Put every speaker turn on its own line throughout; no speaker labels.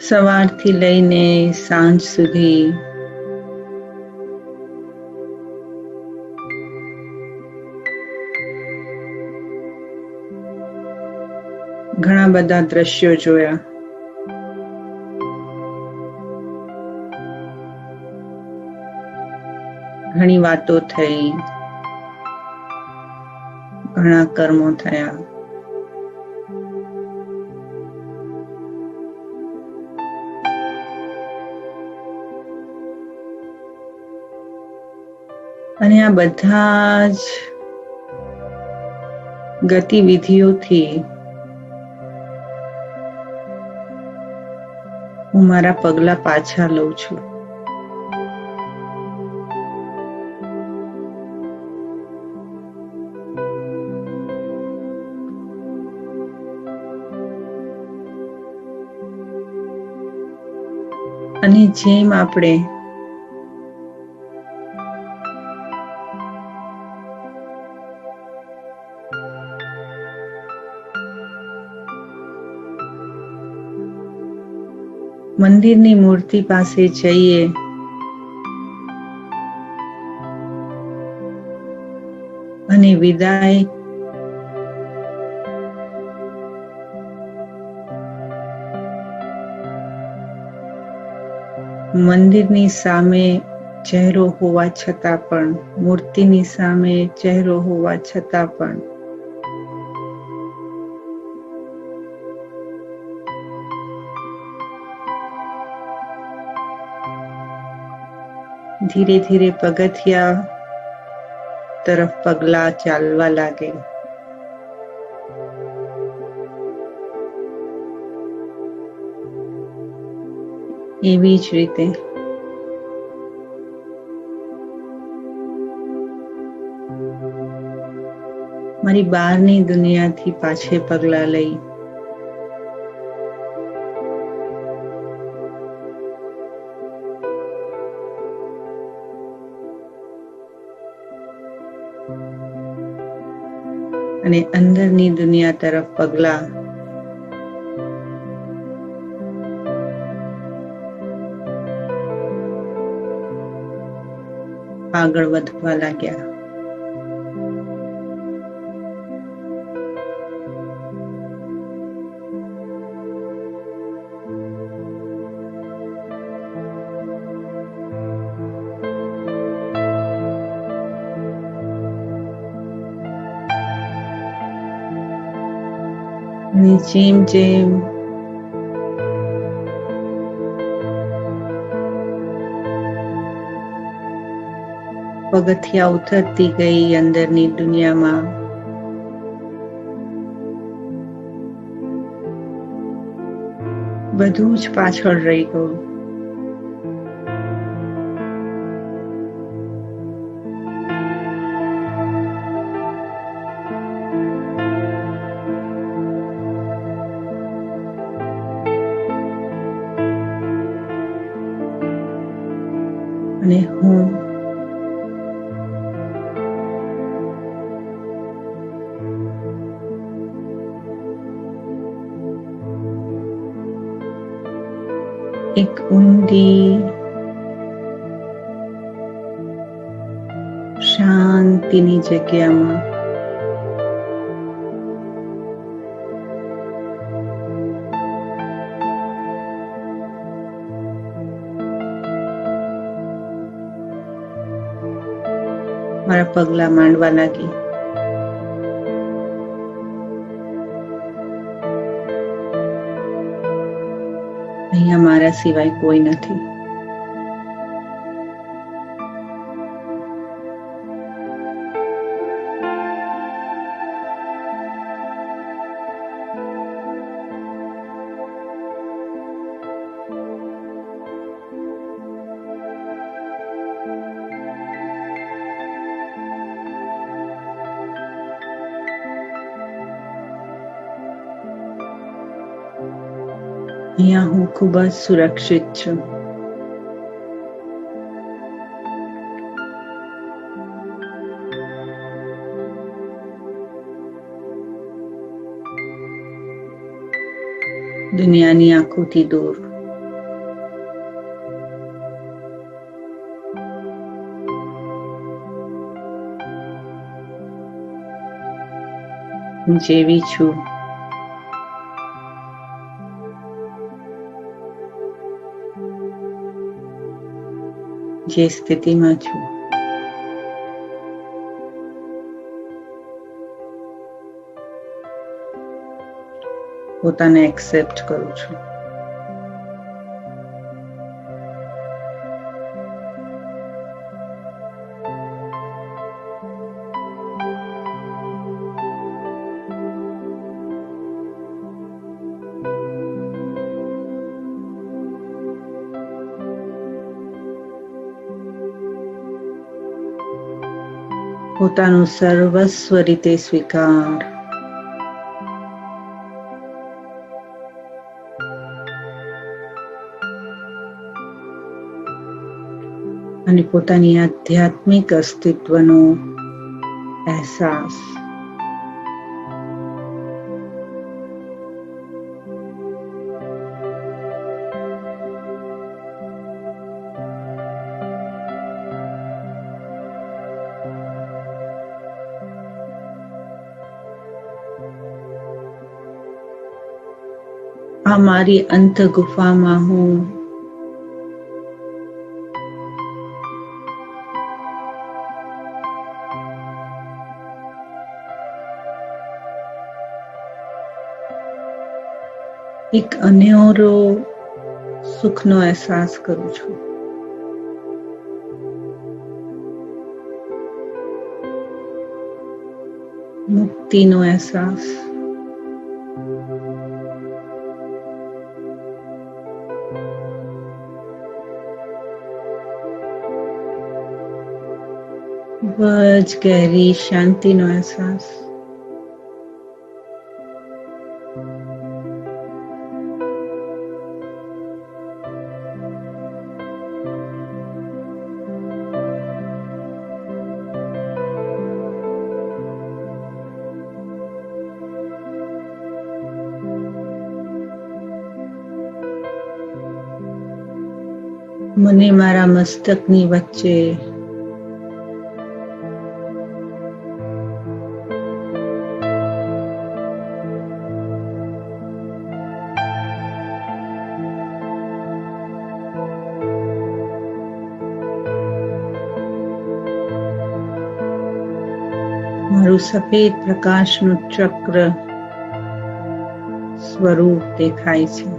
સવારથી લઈને સાંજ સુધી ઘણા બધા દ્રશ્યો જોયા. ઘણી વાતો થઈ, ઘણા કર્મો થયા. અને આ બધા જ ગતિવિધિઓથી હું મારા પગલા પાછા લઉં છું. અને જેમ આપણે મંદિરની મૂર્તિ પાસે જઈએ અને વિદાય મંદિરની સામે ચહેરો હોવા છતાં પણ, મૂર્તિની સામે ચહેરો હોવા છતાં પણ ધીરે ધીરે પગથિયા તરફ પગલા ચાલવા લાગે. એવી જ રીતે મારી બહારની દુનિયાથી પાછે પગલા લઈ અને અંદરની દુનિયા તરફ પગલા આગળ વધવા લાગ્યા. અને જેમ જેમ પગથિયા ઉતરતી ગઈ અંદરની દુનિયામાં, બધું જ પાછળ રહી ગયું. અને હું એક ઊંડી શાંતિની જગ્યામાં મારા પગલા માંડવા લાગી. અહીંયા મારા સિવાય કોઈ નથી. અહીંયા હું ખૂબ જ સુરક્ષિત છું. દુનિયાની આંખોથી દૂર. હું જેવી છું જે સ્થિતિમાં છું પોતાને એક્સેપ્ટ કરું છું. પોતાનું સર્વસ્વ રીતે સ્વીકાર. અને પોતાની આધ્યાત્મિક અસ્તિત્વનો અહેસાસ. આ મારી અંત ગુફામાં હું એક અનેરો સુખનો અહેસાસ કરું છું. મુક્તિનો અહેસાસ. ખૂબ જ ગહેરી શાંતિનો અહેસાસ. મને મારા મસ્તકની વચ્ચે મારું સફેદ પ્રકાશનું ચક્ર સ્વરૂપ દેખાય છે.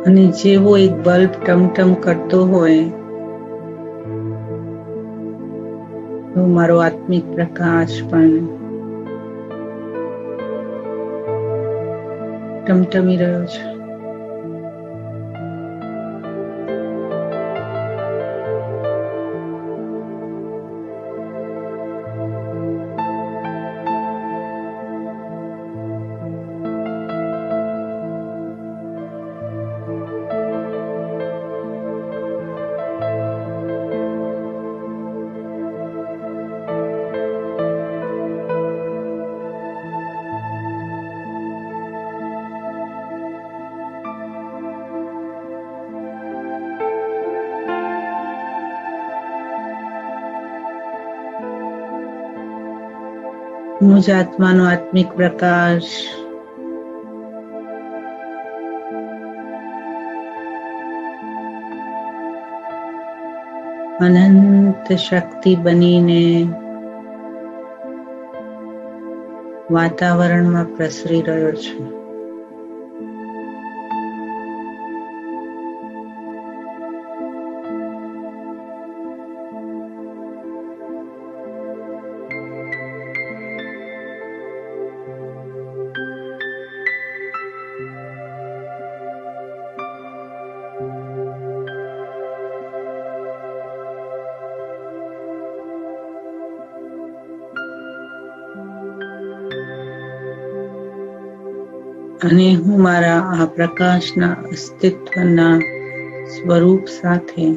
અને જેવો એક બલ્બ ટમટમ કરતો હોય તો મારો આત્મિક પ્રકાશ પણ ટમટમી રહ્યો છે. મુજ આત્માનો આત્મિક પ્રકાશ અનંત શક્તિ બનીને વાતાવરણમાં પ્રસરી રહ્યો છે. અને હું મારા આ પ્રકાશના અસ્તિત્વના સ્વરૂપ સાથે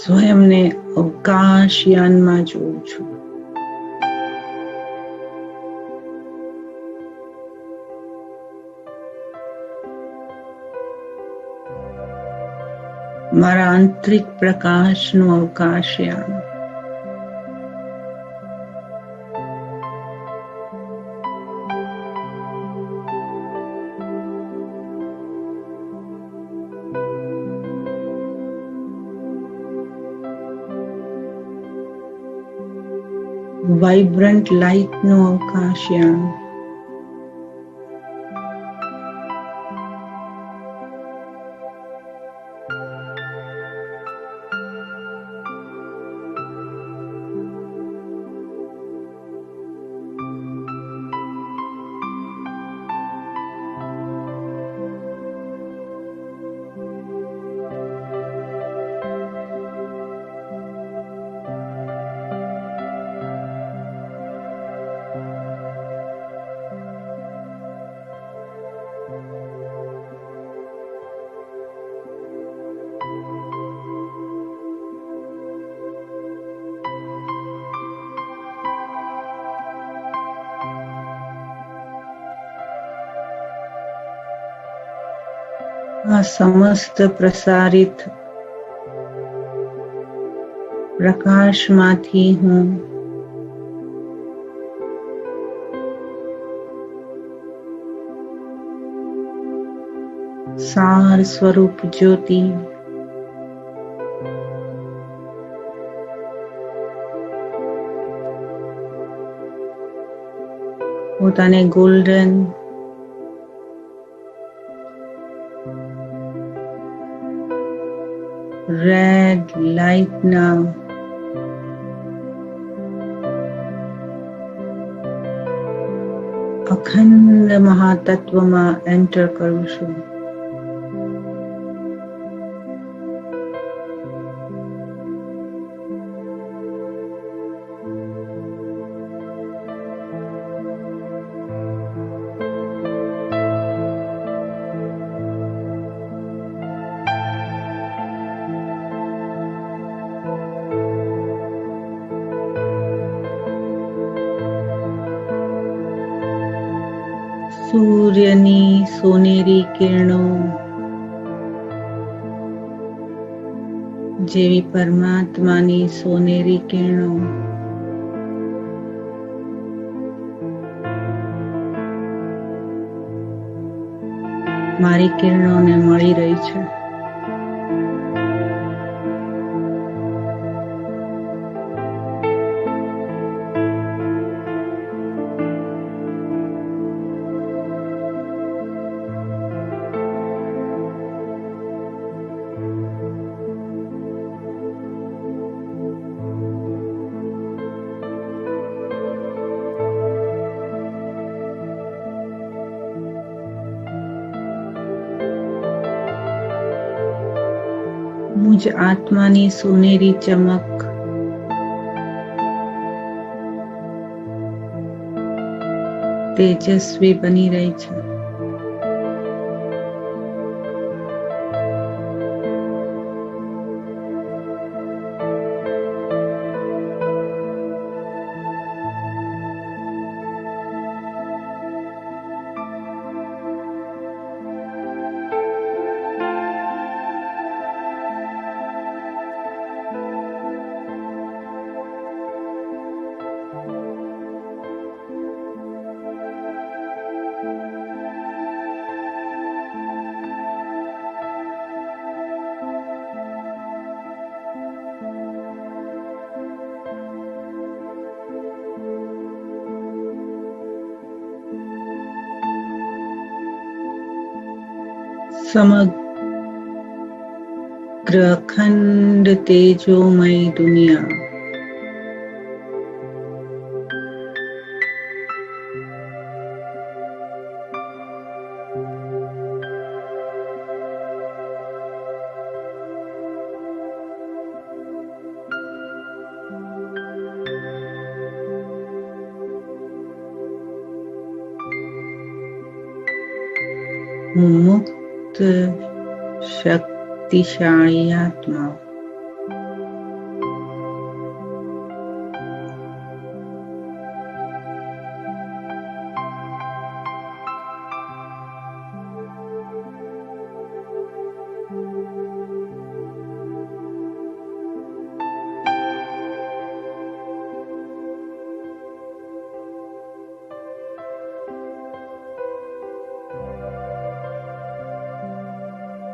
સ્વયંને અવકાશયાનમાં જોઉં છું. મારા આંતરિક પ્રકાશનું અવકાશયાન વાઇબ્રન્ટ લાઇટનું અવકાશયાન આ સમસ્ત પ્રસારિત પ્રકાશમાંથી હું સાર સ્વરૂપ જ્યોતિ પોતાને ગોલ્ડન રેડ લાઇટના અખંડ મહાતત્વમાં એન્ટર કરું છું. સૂર્યની સોનેરી કિરણો જેવી પરમાત્માની સોનેરી કિરણો મારી કિરણોને મળી રહી છે. મુજ આત્માની સોનેરી ચમક તેજસ્વી બની રહી છે. સમગ્ર અખંડ તેજોમય દુનિયા હું મુક્ત શક્તિશાળી આત્મા.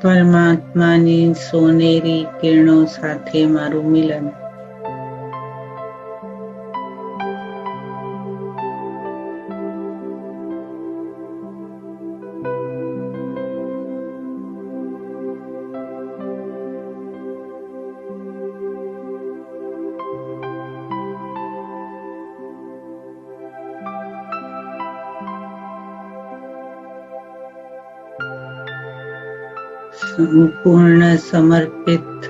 પરમાત્માની સોનેરી કિરણો સાથે મારું મિલન. સંપૂર્ણ સમર્પિત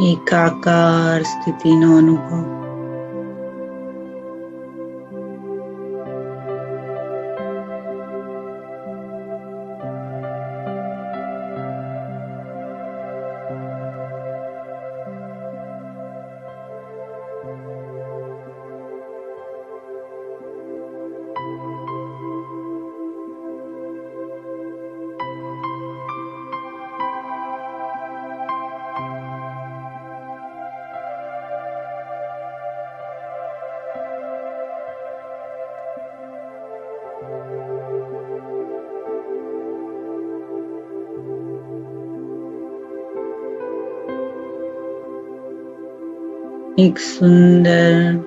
એકાકાર સ્થિતિનો અનુભવ. એક સુંદર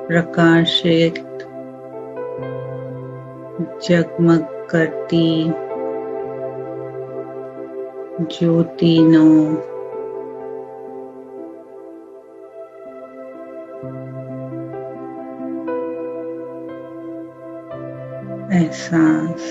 પ્રકાશિત ઝગમગ કરતી જ્યોતિનો અહેસાસ.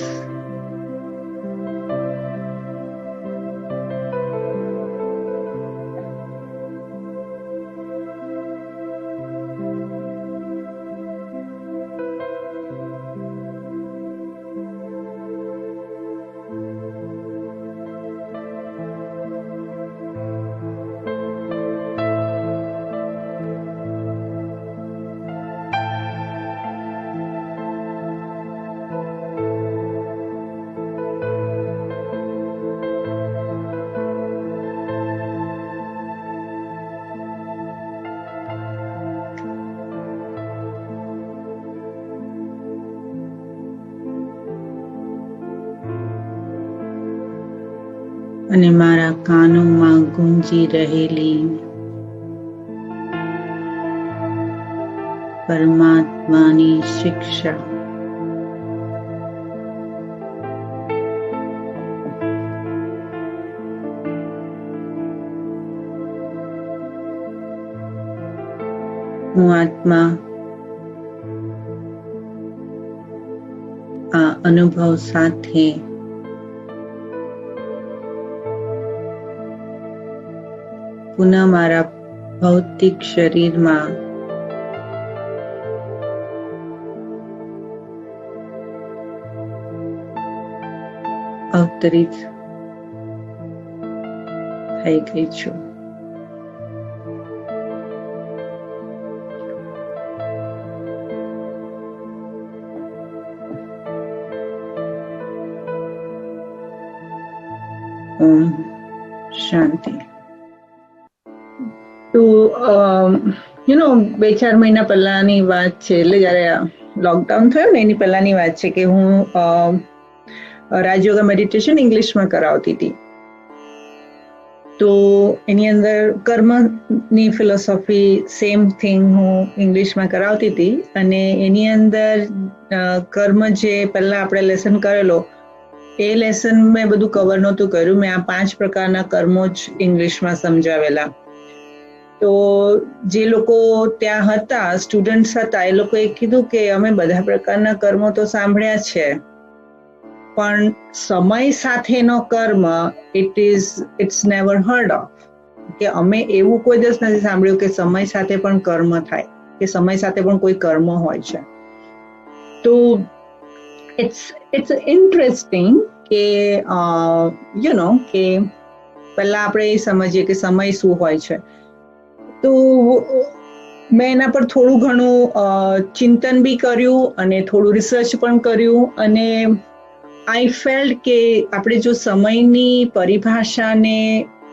અને મારા કાનોમાં ગુંજી રહેલી પરમાત્માની શિક્ષા. હું આત્મા આ અનુભવ સાથે પુનઃ મારા ભૌતિક શરીરમાં અવતરિત થઈ ગઈ છું. ઓમ શાંતિ. તો 2-4 મહિના પહેલાની વાત છે, એટલે જયારે લોકડાઉન થયું ને એની પહેલાની વાત છે કે હું રાજયોગા મેડિટેશન ઇંગ્લિશમાં કરાવતી હતી. તો એની અંદર કર્મની ફિલોસોફી સેમ થિંગ હું ઇંગ્લિશમાં કરાવતી હતી. અને એની અંદર કર્મ જે પહેલા આપણે લેસન કરેલો એ લેસન મેં બધું કવર નહોતું કર્યું. મેં આ 5 પ્રકારના કર્મો જ ઇંગ્લિશમાં સમજાવેલા. તો જે લોકો ત્યાં હતા, સ્ટુડન્ટ્સ હતા, એ લોકોએ કીધું કે અમે બધા પ્રકારના કર્મો તો સાંભળ્યા છે, પણ સમય સાથેનો કર્મ ઇટ્સ નેવર હર્ડ ઓફ. કે અમે એવું કોઈ દિવસ નથી સાંભળ્યું કે સમય સાથે પણ કર્મ થાય. કે સમય સાથે પણ કોઈ કર્મ હોય છે. તો it's interesting કે કે પહેલા આપણે સમજીએ કે સમય શું હોય છે. તો મેં એના પર થોડું ઘણું ચિંતન બી કર્યું અને થોડું રિસર્ચ પણ કર્યું, અને આઈ ફેલ્ટ કે આપણે જો સમયની પરિભાષાને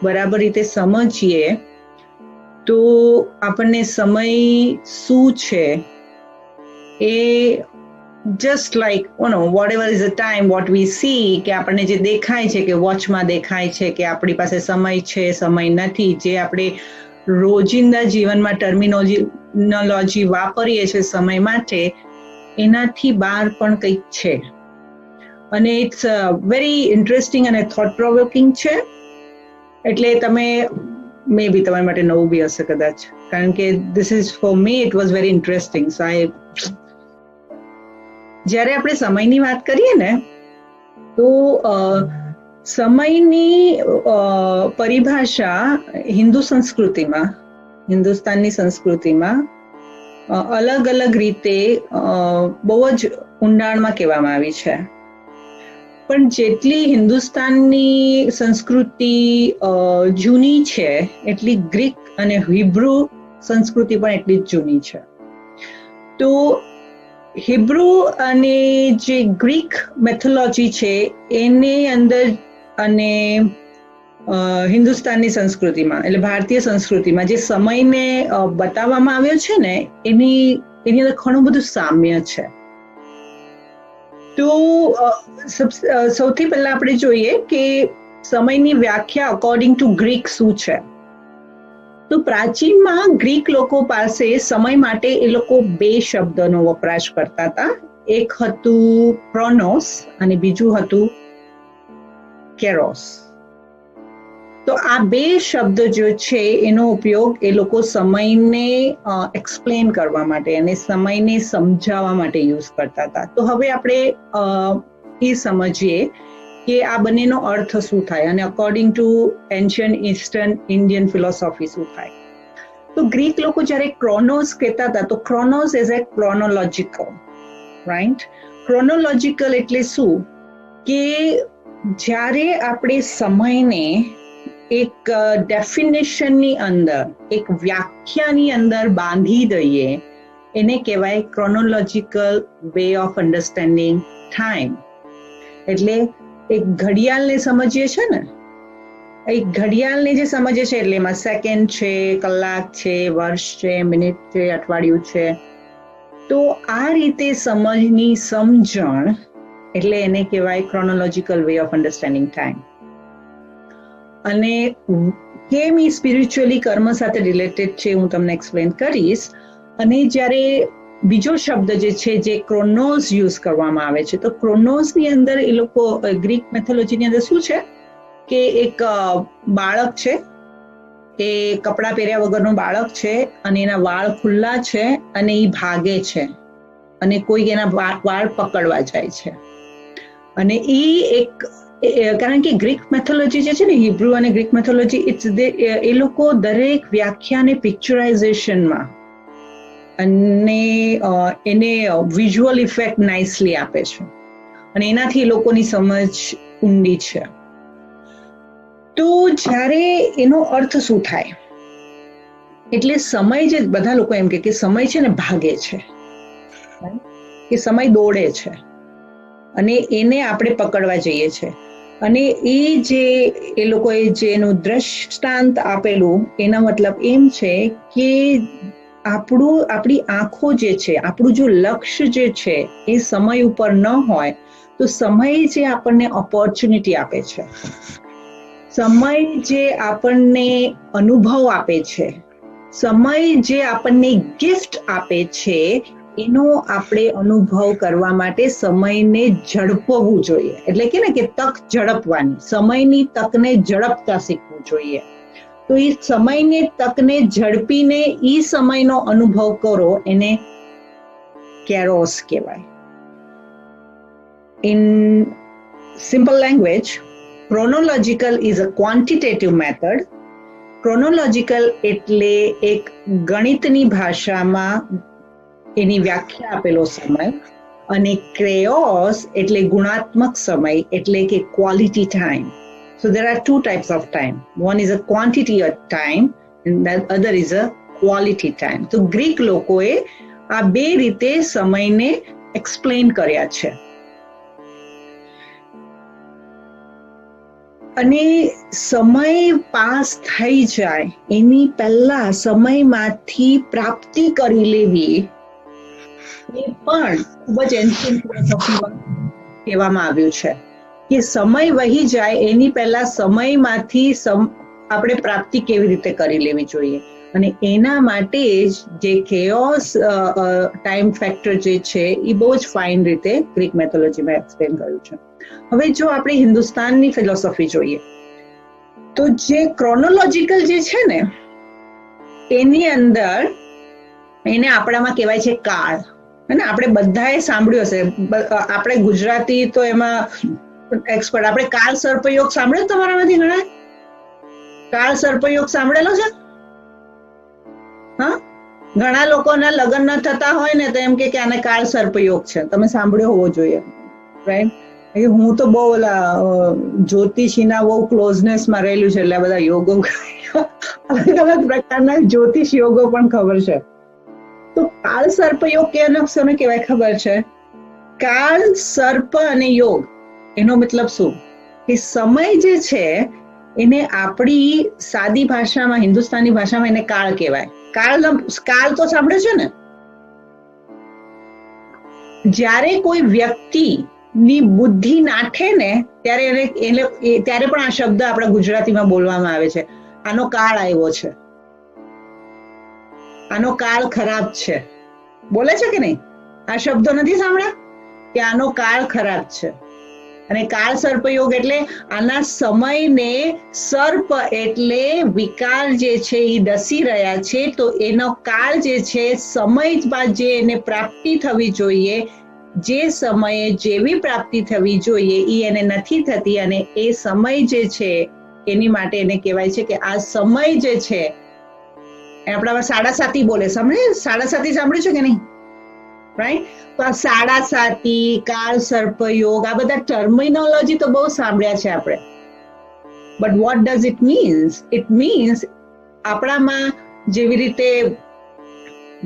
બરાબર રીતે સમજીએ તો આપણને સમય શું છે એ just like whatever is a time what we see, કે આપણને જે દેખાય છે કે વોચમાં દેખાય છે કે આપણી પાસે સમય છે, સમય નથી, જે આપણે રોજિંદા જીવનમાં ટર્મિનોલોજી વાપરીએ છીએ સમય માટે, એનાથી બહાર પણ કંઈક છે. અને ઇટ્સ વેરી ઇન્ટરેસ્ટિંગ અને થોટ પ્રોવોકિંગ છે. એટલે તમે મે બી તમારી માટે નવું બી હશે કદાચ, કારણ કે this is for me it was very interesting. So જ્યારે આપણે સમયની વાત કરીએ ને તો સમયની પરિભાષા હિન્દુસ્તાનની સંસ્કૃતિમાં અલગ અલગ રીતે બહુ જ ઊંડાણમાં કહેવામાં આવી છે. પણ જેટલી હિન્દુસ્તાનની સંસ્કૃતિ જૂની છે એટલી ગ્રીક અને હિબ્રુ સંસ્કૃતિ પણ એટલી જ જૂની છે. તો હિબ્રુ અને જે ગ્રીક મેથોલોજી છે એની અંદર અને હિન્દુસ્તાનની સંસ્કૃતિમાં એટલે ભારતીય સંસ્કૃતિમાં જે સમયને બતાવવામાં આવ્યો છે ને એની અંદર ઘણું બધું સામ્ય છે. તો સૌથી પહેલા આપણે જોઈએ કે સમયની વ્યાખ્યા અકોર્ડિંગ ટુ ગ્રીક શું છે. તો પ્રાચીનમાં ગ્રીક લોકો પાસે સમય માટે એ લોકો 2 શબ્દનો વપરાશ કરતા હતા. એક હતું ક્રોનોસ અને બીજું હતું કેરોસ. તો આ 2 શબ્દ જે છે એનો ઉપયોગ એ લોકો સમયને એક્સપ્લેન કરવા માટે અને સમયને સમજાવવા માટે યુઝ કરતા હતા. તો હવે આપણે એ સમજીએ કે આ બંનેનો અર્થ શું થાય અને according to ancient eastern Indian philosophy શું થાય. તો ગ્રીક લોકો જ્યારે ક્રોનોસ કહેતા હતા તો Chronos is a chronological, right. Chronological એટલે શું કે જ્યારે આપણે સમયને એક ડેફિનેશનની અંદર, એક વ્યાખ્યાની અંદર બાંધી દઈએ એને કહેવાય chronological way of understanding time. એટલે એક ઘડિયાળને સમજીએ છે ને, એક ઘડિયાળને જે સમજીએ છે એટલે એમાં સેકન્ડ છે, કલાક છે, વર્ષ છે, મિનિટ છે, અઠવાડિયું છે. તો આ રીતે સમજની સમજણ એટલે એને કહેવાય chronological way of understanding time. અને કેમ એ સ્પિરિચ્યુઅલી કર્મ સાથે રિલેટેડ છે હું તમને એક્સપ્લેન કરીશ. અને જ્યારે બીજો શબ્દ જે છે જે ક્રોનોસ યુઝ કરવામાં આવે છે, તો ક્રોનોસની અંદર એ લોકો ગ્રીક મેથોલોજીની અંદર શું છે કે એક બાળક છે, એ કપડાં પહેર્યા વગરનું બાળક છે અને એના વાળ ખુલ્લા છે અને એ ભાગે છે અને કોઈ એના વાળ પકડવા જાય છે. અને એ એક કારણ કે ગ્રીક મેથોલોજી જે છે ને, હિબ્રુ અને ગ્રીક મેથોલોજી, એ લોકો દરેક વ્યાખ્યાને પિક્ચરાઇઝેશનમાં અને એને વિઝ્યુઅલ ઇફેક્ટ નાઇસલી આપે છે અને એનાથી લોકોની સમજ ઊંડી છે. તો જ્યારે એનો અર્થ શું થાય, એટલે સમય જે બધા લોકો એમ કે સમય છે ને ભાગે છે, કે સમય દોડે છે અને એને આપણે પકડવા જઈએ છીએ. અને એ જે એ લોકોએ જે એનું દ્રષ્ટાંત આપેલું એનો મતલબ એમ છે કે આપણી આંખો જે છે, આપણું જો લક્ષ્ય જે છે એ સમય ઉપર ન હોય તો સમય જે આપણને ઓપોર્ચ્યુનિટી આપે છે, સમય જે આપણને અનુભવ આપે છે, સમય જે આપણને ગિફ્ટ આપે છે, એનો આપણે અનુભવ કરવા માટે સમયને ઝડપવું જોઈએ. એટલે કે ને કે તક ઝડપવાની, સમયની તકને ઝડપતા શીખવું જોઈએ. તો એ સમયને તકને ઝડપીને એ સમયનો અનુભવ કરો એને કેરોસ કહેવાય. In simple language, chronological is a quantitative method chronological એટલે એક ગણિતની ભાષામાં એની વ્યાખ્યા આપેલો સમય, અને ક્રેઓસ એટલે ગુણાત્મક સમય, એટલે કે quality time. So there are two types of time. One is a quantity of time and the other is a quality time. તો ગ્રીક લોકોએ આ બે રીતે સમયને એક્સપ્લેન કર્યા છે. અને સમય પાસ થઈ જાય એની પહેલા સમયમાંથી પ્રાપ્તિ કરી લેવી એ પણ ખૂબ જ એન્શિયન્ટ ફિલોસોફીમાં કહેવામાં આવ્યું છે કે સમય વહી જાય એની પહેલા સમયમાંથી આપણે પ્રાપ્તિ કેવી રીતે કરી લેવી જોઈએ. અને એના માટે જ જે કેઓસ ટાઈમ ફેક્ટર જે છે એ બહુ જ ફાઇન રીતે ગ્રીક મેથોલોજીમાં એક્સપ્લેન કર્યું છે. હવે જો આપણે હિન્દુસ્તાનની ફિલોસોફી જોઈએ તો જે ક્રોનોલોજીકલ જે છે ને એની અંદર એને આપણામાં કહેવાય છે કાળ. અને આપણે બધાએ સાંભળ્યું હશે, આપણે ગુજરાતી તો એમાં એક્સપર્ટ. આપણે કાળ સર્પયોગ સાંભળ્યો તમારામાંથી ઘણા? કાળ સર્પયોગ સાંભળેલો છે? હા, ઘણા લોકોના લગ્ન ન થતા હોય ને તો એમ કે આને કાળ સર્પયોગ છે. તમે સાંભળ્યો હોવો જોઈએ, રાઈટ? હું તો બહુ ઓલા જ્યોતિષીના બહુ ક્લોઝનેસમાં રહેલું છે, એટલે બધા યોગો અલગ અલગ પ્રકારના જ્યોતિષ યોગો પણ ખબર છે. તો કાળ સર્પયોગ કેનો સમય કહેવાય ખબર છે? કાળ, સર્પ અને યોગ એનો મતલબ શું? કે સમય જે છે એને આપણી સાદી ભાષામાં, હિન્દુસ્તાની ભાષામાં એને કાળ કહેવાય. કાળ તો સાંભળે છે ને? જ્યારે કોઈ વ્યક્તિની બુદ્ધિ નાઠે ને ત્યારે ત્યારે પણ આ શબ્દ આપણા ગુજરાતીમાં બોલવામાં આવે છે, આનો કાળ આવ્યો છે, આનો કાળ ખરાબ છે. બોલે છે કે નહીં? આ શબ્દો નથી સાંભળ્યા કે આનો કાળ ખરાબ છે? અને કાળ સર્પયોગ એટલે આના સમયને, સર્પ એટલે વિકાર જે છે એ ડસી રહ્યા છે, તો એનો કાળ જે છે, સમય બાદ જે એને પ્રાપ્તિ થવી જોઈએ, જે સમયે જેવી પ્રાપ્તિ થવી જોઈએ એ એને નથી થતી, અને એ સમય જે છે એની માટે એને કહેવાય છે કે આ સમય જે છે આપણામાં સાડાસાતી બોલે. સાડાસાતી સાંભળ્યું છે કે નહીં? રાઈટ? તો આ સાડાસાતી, કાળ સર્પયોગ, આ બધા ટર્મિનોલોજી તો બહુ સાંભળ્યા છે આપણે. But what does it means? It means આપણામાં જેવી રીતે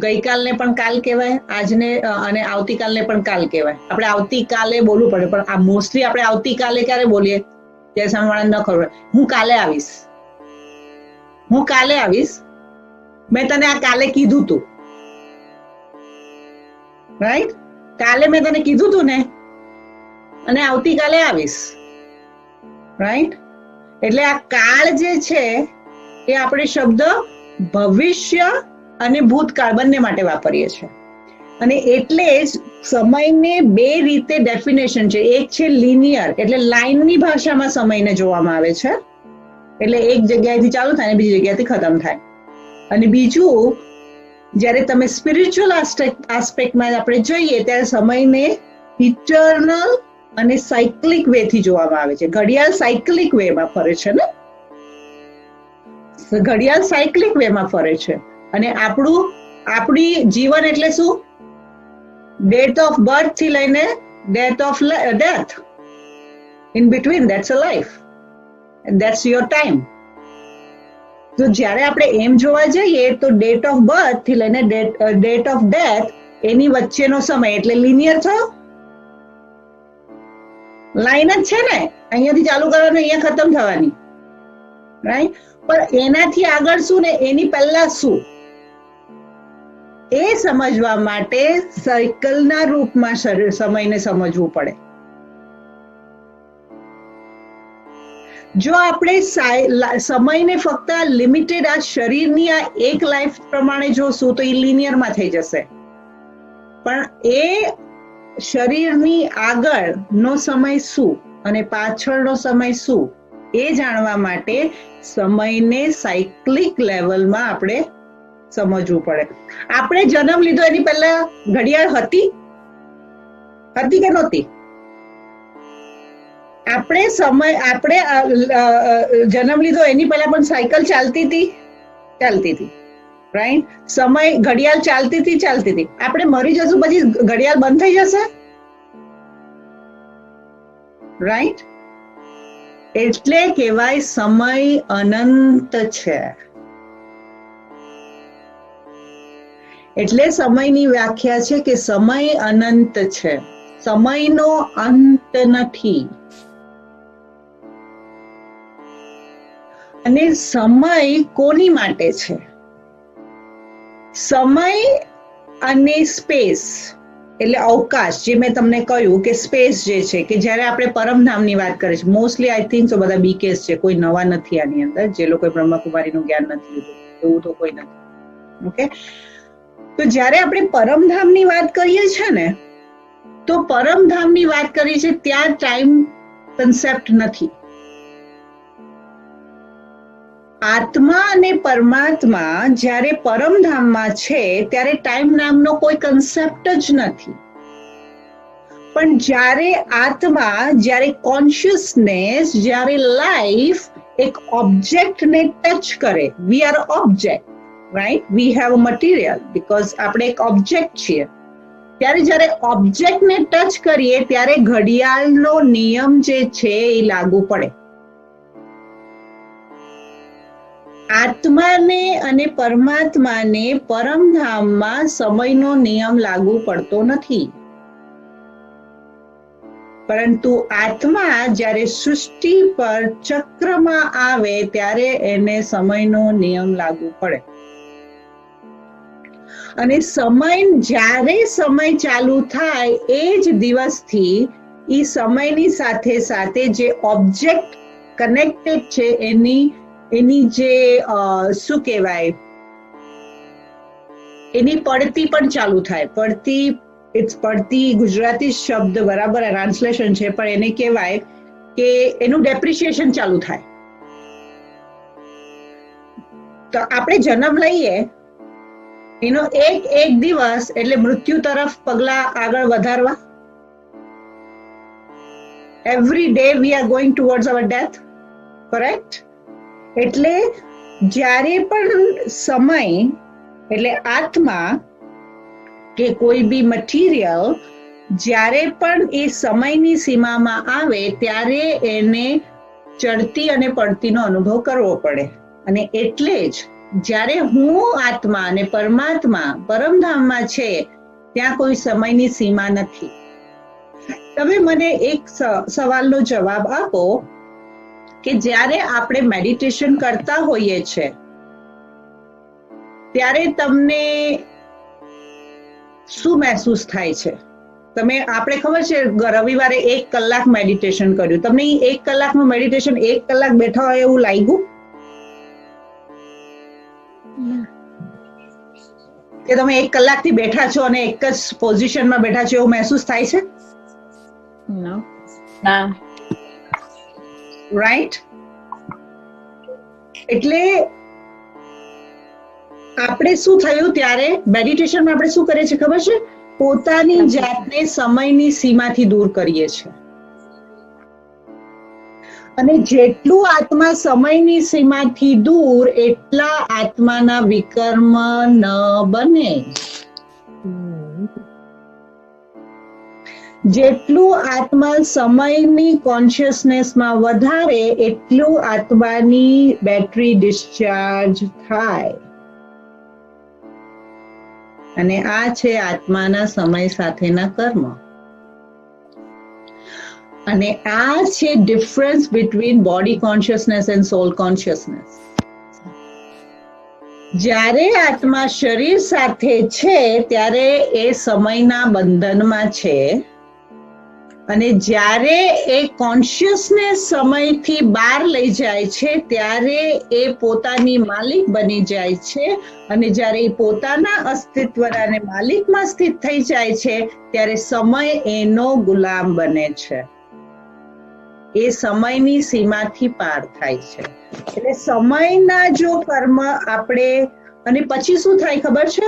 ગઈકાલને પણ કાલ કહેવાય, આજને અને આવતીકાલને પણ કાલ કહેવાય. આપણે આવતીકાલે બોલવું પડે, પણ આ મોસ્ટલી આપણે આવતીકાલે ક્યારે બોલીએ? ત્યારે સામેવાળાને ન ખબર, હું કાલે આવીશ, હું કાલે આવીશ, મેં તને આ કાલે કીધું તું, રાઈટ? કાલે મેં તને કીધું તું ને, અને આવતીકાલે આવીશ, રાઈટ? એટલે આ કાળ જે છે એ આપણે શબ્દ ભવિષ્ય અને ભૂતકાળ બંને માટે વાપરીએ છીએ. અને એટલે જ સમયને બે રીતે ડેફિનેશન છે. એક છે લિનિયર, એટલે લાઈનની ભાષામાં સમયને જોવામાં આવે છે, એટલે એક જગ્યાએથી ચાલુ થાય અને બીજી જગ્યાએથી ખતમ થાય. અને બીજું, જ્યારે તમે સ્પિરિચ્યુઅલ આસ્પેક્ટમાં આપણે જોઈએ ત્યારે સમયને ઇટર્નલ અને સાયક્લિક વે થી જોવામાં આવે છે. ઘડિયાળ સાયક્લિક વે માં ફરે છે ને, ઘડિયાળ સાયક્લિક વે માં ફરે છે. અને આપણી જીવન એટલે શું? ડેટ ઓફ બર્થ થી લઈને date of death, in between, that's a life and that's your time. તો જ્યારે આપણે એમ જોવા જઈએ તો ડેટ ઓફ બર્થ થી લઈને ડેટ ઓફ ડેથ એની વચ્ચેનો સમય એટલે લિનિયર થયો, લાઈન જ છે ને, અહીંયાથી ચાલુ કરવાનું, અહીંયા ખતમ થવાની, રાઈટ? પણ એનાથી આગળ શું ને એની પહેલા શું, એ સમજવા માટે સાયકલના રૂપમાં સમયને સમજવું પડે. જો આપણે સમયને ફક્ત લિમિટેડ આ શરીરની આ એક લાઈફ પ્રમાણે જોશું તો એ લિનિયરમાં થઈ જશે. પણ એ શરીરની આગળનો સમય શું અને પાછળનો સમય શું એ જાણવા માટે સમયને સાયક્લિક લેવલમાં આપણે સમજવું પડે. આપણે જન્મ લીધો એની પહેલા ઘડિયાળ હતી કે નહોતી? આપણે જન્મ લીધો એની પહેલા પણ સાયકલ ચાલતી હતી, રાઈટ? સમય, ઘડિયાળ ચાલતી હતી. આપણે મરી જશું પછી ઘડિયાળ બંધ થઈ જશે, રાઈટ? એટલે કહેવાય સમય અનંત છે. એટલે સમયની વ્યાખ્યા છે કે સમય અનંત છે, સમયનો અંત નથી. અને સમય કોની માટે છે? સમય અને સ્પેસ એટલે અવકાશ, જે મેં તમને કહ્યું કે સ્પેસ જે છે, કે જ્યારે આપણે પરમધામની વાત કરીએ છીએ, મોસ્ટલી આઈ થિંક સો બધા બીકેસ છે, કોઈ નવા નથી આની અંદર, જે લોકોએ બ્રહ્મકુમારીનું જ્ઞાન નથી લીધું એવું તો કોઈ નથી. ઓકે, તો જ્યારે આપણે પરમધામની વાત કરીએ છીએ ને, તો પરમધામની વાત કરીએ છીએ ત્યાં ટાઈમ કન્સેપ્ટ નથી. આત્મા અને પરમાત્મા જ્યારે પરમધામમાં છે ત્યારે ટાઈમ નામનો કોઈ કન્સેપ્ટ જ નથી. પણ જ્યારે આત્મા, જ્યારે કોન્શિયસનેસ, જ્યારે લાઈફ એક ઓબ્જેક્ટને ટચ કરે, we are object, right? We have a material because આપણે એક ઓબ્જેક્ટ છીએ. ત્યારે જ્યારે ઓબ્જેક્ટને ટચ કરીએ ત્યારે ઘડિયાળનો નિયમ જે છે એ લાગુ પડે. આત્માને અને પરમાત્માને પરમધામમાં સમયનો નિયમ લાગુ પડતો નથી. પરંતુ આત્મા જ્યારે સૃષ્ટિ પર ચક્રમાં આવે ત્યારે એને સમયનો નિયમ લાગુ પડે. અને જ્યારે સમય ચાલુ થાય એ જ દિવસથી એ સમયની સાથે સાથે જે ઓબ્જેક્ટ કનેક્ટેડ છે એની જે શું કહેવાય, એની પડતી પણ ચાલુ થાય. પડતી ગુજરાતી શબ્દ બરાબર ટ્રાન્સલેશન છે, પણ એને કહેવાય કે એનું ડેપ્રિસિએશન ચાલુ થાય. તો આપણે જન્મ લઈએ એનો એક દિવસ એટલે મૃત્યુ તરફ પગલા આગળ વધારવા. Every day we are going towards our death, correct? એટલે જ્યારે પણ સમય એટલે આત્મા કે કોઈ બી મટીરિયલ જ્યારે પણ એ સમયની સીમામાં આવે ત્યારે એને ચડતી અને પડતીનો અનુભવ કરવો પડે. અને એટલે જ જ્યારે હું આત્મા અને પરમાત્મા પરમધામમાં છે ત્યાં કોઈ સમયની સીમા નથી. તમે મને એક સવાલનો જવાબ આપો કે જ્યારે આપણે મેડિટેશન કરતા હોઈએ છીએ ત્યારે તમને શું મહેસૂસ થાય છે? આપણે ખબર છે રવિવારે 1 કલાક મેડિટેશન કર્યું, તમને 1 કલાકનું મેડિટેશન 1 કલાક બેઠા હોય એવું લાગ્યું કે તમે 1 કલાકથી બેઠા છો અને એક જ પોઝિશનમાં બેઠા છો એવું મહેસૂસ થાય છે?
ના.
રાઈટ? એટલે આપણે શું થયું ત્યારે મેડિટેશનમાં આપણે શું કરીએ છીએ ખબર છે? પોતાની જાતને સમયની સીમાથી દૂર કરીએ છીએ. અને જેટલું આત્મા સમયની સીમાથી દૂર એટલા આત્માના વિકર્મ ન બને. જેટલું આત્મા સમયની કોન્શિયસનેસમાં વધારે એટલું આત્માની બેટરી ડિસ્ચાર્જ થાય. અને આ છે આત્માના સમય સાથેના કર્મ. અને આ છે difference between body consciousness and soul consciousness. જ્યારે આત્મા શરીર સાથે છે ત્યારે એ સમયના બંધનમાં છે, અને જ્યારે એ કોન્શિયસનેસ સમયથી બહાર લઈ જાય છે ત્યારે એ પોતાની માલિક બની જાય છે. અને જ્યારે એ પોતાના અસ્તિત્વના અને માલિકમાં સ્થિત થઈ જાય છે ત્યારે સમય એનો ગુલામ બને છે. એ સમયની સીમાથી પાર થાય છે. એટલે સમયના જો કર્મ આપણે, અને પછી શું થાય ખબર છે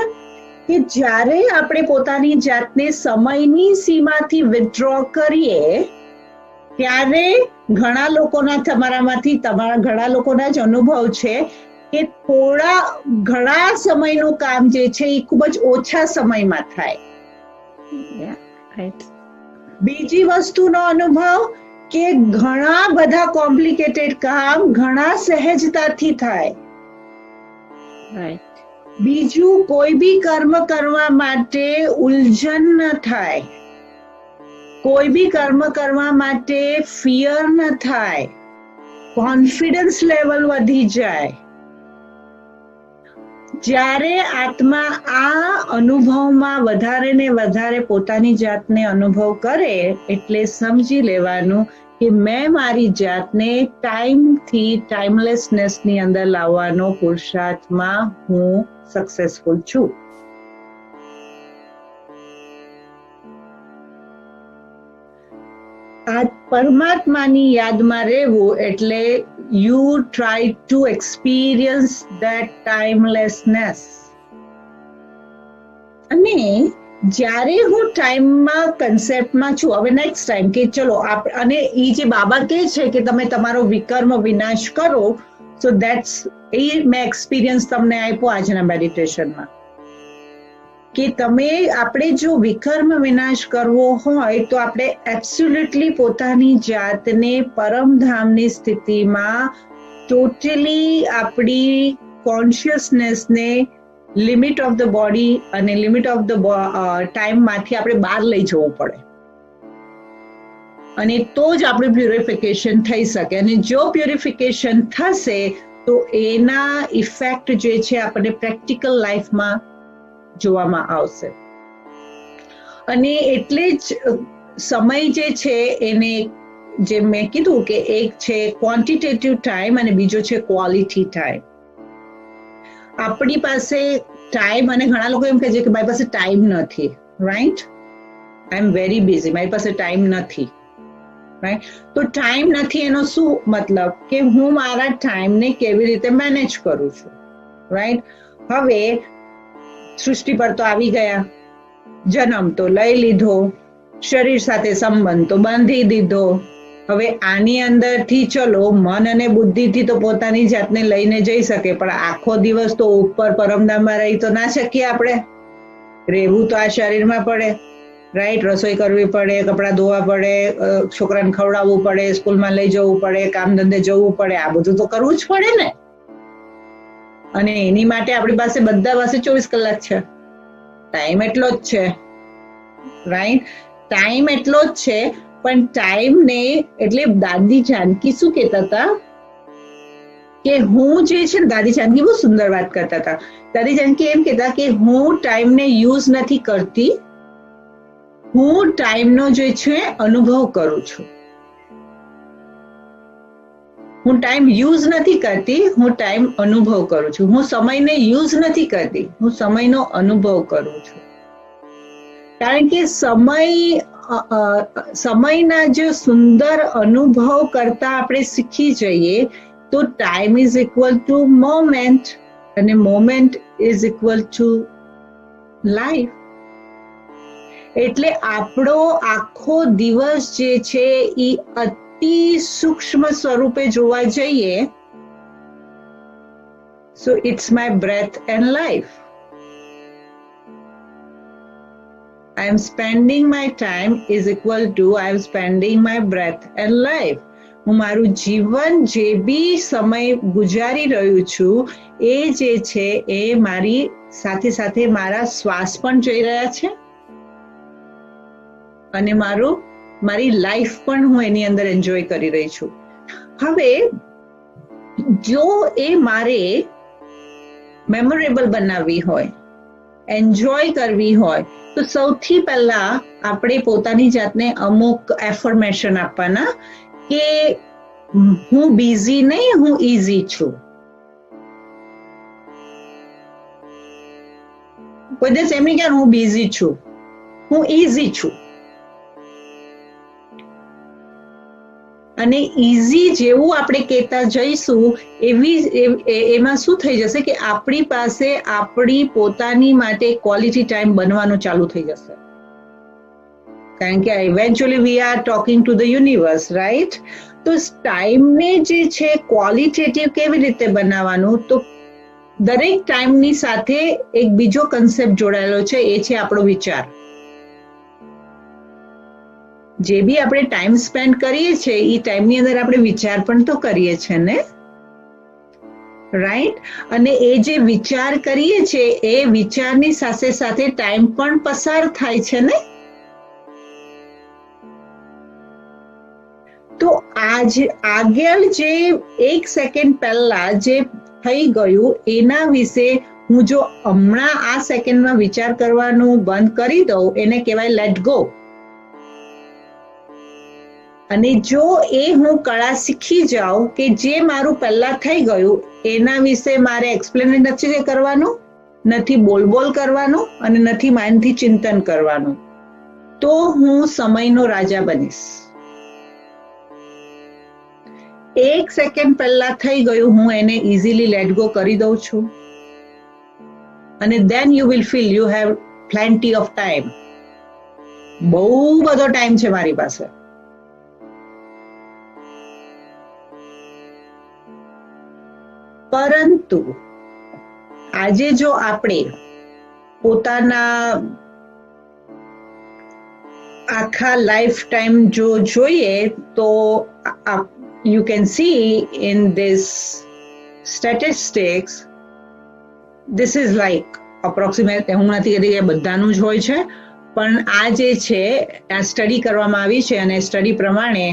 કે જ્યારે આપણે પોતાની જાતને સમયની સીમાથી વિથડ્રો કરીએ ત્યારે ઘણા લોકોના જ અનુભવ છે કે ઘણા સમયનું કામ જે છે એ ખૂબ જ ઓછા સમયમાં થાય. બીજી વસ્તુનો અનુભવ કે ઘણા બધા કોમ્પ્લિકેટેડ કામ ઘણા સહેજતાથી થાય. બીજું, કોઈ બી કર્મ કરવા માટે ઉલઝન ન થાય, કોઈ બી કર્મ કરવા માટે ફિયર ન થાય, કોન્ફિડન્સ લેવલ વધી જાય. જ્યારે આત્મા આ અનુભવમાં વધારે ને વધારે પોતાની જાતને અનુભવ કરે એટલે સમજી લેવાનું કે મેં મારી જાતને ટાઈમથી ટાઈમલેસનેસની અંદર લાવવાનો પુરુષાર્થમાં હું સક્સેસફુલ છું. આ પરમાત્માની યાદમાં રહેવું એટલે you try to experience that timelessness. અને જ્યારે હું ટાઈમમાં કન્સેપ્ટમાં છું, હવે નેક્સ્ટ ટાઈમ કે ચલો અને એ જે બાબા કહે છે કે તમે તમારો વિકર્મ વિનાશ કરો, સો ધેટ્સ એ મેં એક્સપિરિયન્સ તમને આપ્યો આજના મેડિટેશનમાં કે આપણે જો વિકર્મ વિનાશ કરવો હોય તો આપણે એબ્સોલ્યુટલી પોતાની જાતને પરમધામની સ્થિતિમાં ટોટલી આપણી કોન્શિયસનેસને લિમિટ ઓફ ધ બોડી અને લિમિટ ઓફ ધ ટાઈમમાંથી આપણે બહાર લઈ જવું પડે, અને તો જ આપણું પ્યુરિફિકેશન થઈ શકે. અને જો પ્યુરિફિકેશન થશે તો એના ઇફેક્ટ જે છે આપણને પ્રેક્ટિકલ લાઈફમાં જોવામાં આવશે. અને એટલે જ સમય જે છે એને જે મેં કીધું કે એક છે ક્વોન્ટિટેટિવ ટાઈમ અને બીજો છે ક્વોલિટી ટાઈમ. આપણી પાસે ટાઈમ, અને ઘણા લોકો એમ કહે છે કે મારી પાસે ટાઈમ નથી, right, I am very busy, મારી પાસે ટાઈમ નથી, રાઈટ. તો ટાઈમ નથી એનો શું મતલબ કે હું મારા ટાઈમને કેવી રીતે મેનેજ કરું છું, રાઈટ. હવે સૃષ્ટિ પર તો આવી ગયા, જન્મ તો લઈ લીધો, શરીર સાથે સંબંધ તો બાંધી દીધો. હવે આની અંદરથી ચલો મન અને બુદ્ધિથી તો પોતાની જાતને લઈને જઈ શકે, પણ આખો દિવસ તો ઉપર પરમધામમાં રહી તો ના શકીએ આપણે. રહેવું તો આ શરીરમાં પડે, રાઈટ. રસોઈ કરવી પડે, કપડાં ધોવા પડે, છોકરાને ખવડાવવું પડે, સ્કૂલમાં લઈ જવું પડે, કામ ધંધે જવું પડે, આ બધું તો કરવું જ પડે ને. અને એની માટે આપણી પાસે બધા પાસે 24 કલાક છે, ટાઈમ એટલો જ છે, રાઈટ. ટાઈમ એટલો જ છે, પણ ટાઈમને એટલે દાદી જાનકી શું કહેતા હતા કે હું જે છે ને, દાદી જાનકી બહુ સુંદર વાત કરતા હતા. દાદી જાનકી એમ કહેતા કે હું ટાઈમને યુઝ નથી કરતી, હું ટાઈમનો જે છે અનુભવ કરું છું. હું ટાઈમ યુઝ નથી કરતી, હું ટાઈમ અનુભવ કરું છું. હું સમયને યુઝ નથી કરતી, હું સમયનો અનુભવ કરું છું. કારણ કે સમયના જે સુંદર અનુભવ કરતા આપણે શીખી જઈએ તો time is equal to moment અને moment is equal to life. એટલે આપણો આખો દિવસ જે છે એ અતિ સૂક્ષ્મ સ્વરૂપે જોવા જઈએ, so it's my breath and life. I am spending my time is equal to I am spending my breath and life. હું મારું જીવન જે બી સમય ગુજારી રહ્યું છું એ જે છે એ મારી સાથે સાથે મારા શ્વાસ પણ જઈ રહ્યા છે અને મારી લાઈફ પણ હું એની અંદર એન્જોય કરી રહી છું. હવે જો એ મારે મેમોરેબલ બનાવવી હોય, એન્જોય કરવી હોય, તો સૌથી પહેલા આપણે પોતાની જાતને અમુક એફર્મેશન આપવાના કે હું બિઝી નહીં, હું ઈઝી છું. કોઈ દિવસ એમ નહીં કે હું બિઝી છું, હું ઈઝી છું. અને ઈઝી જેવું આપણે કહેતા જઈશું એમાં શું થઈ જશે કે આપણી પાસે આપણી પોતાની માટે ક્વોલિટી ટાઈમ બનવાનું ચાલુ થઈ જશે. કારણ કે eventually we are talking to the universe, right? તો ટાઈમને જે છે ક્વોલિટેટિવ કેવી રીતે બનાવવાનું, તો દરેક ટાઈમની સાથે એક બીજો કન્સેપ્ટ જોડાયેલો છે, એ છે આપણો વિચાર. જે બી આપણે ટાઈમ સ્પેન્ડ કરીએ છીએ એ ટાઈમની અંદર આપણે વિચાર પણ તો કરીએ છીએ ને, રાઈટ? અને એ જે વિચાર કરીએ છીએ એ વિચારની સાથે સાથે ટાઈમ પણ પસાર થાય છે ને. તો આગળ જે 1 સેકન્ડ પહેલા જે થઈ ગયું એના વિશે હું જો હમણાં આ સેકન્ડમાં વિચાર કરવાનું બંધ કરી દઉં, એને કહેવાય લેટ ગો. અને જો એ હું કળા શીખી જાઉં કે જે મારું પહેલા થઈ ગયું એના વિશે મારે એક્સપ્લેન નથી કરવાનું, નથી બોલ કરવાનું અને નથી માઇન્ડથી ચિંતન કરવાનું, તો હું સમયનો રાજા બનીશ. 1 સેકન્ડ પહેલા થઈ ગયું હું એને ઇઝીલી લેટ ગો કરી દઉં છું, અને then you will feel you have plenty of time. બહુ બધો ટાઈમ છે મારી પાસે. પરંતુ આજે જો આપણે પોતાના આખા લાઈફ ટાઈમ જો જોઈએ તો you can see in this statistics, this is like approximate, હું નથી કહેતી કે બધાનું જ હોય છે, પણ આ જે છે આ સ્ટડી કરવામાં આવી છે અને સ્ટડી પ્રમાણે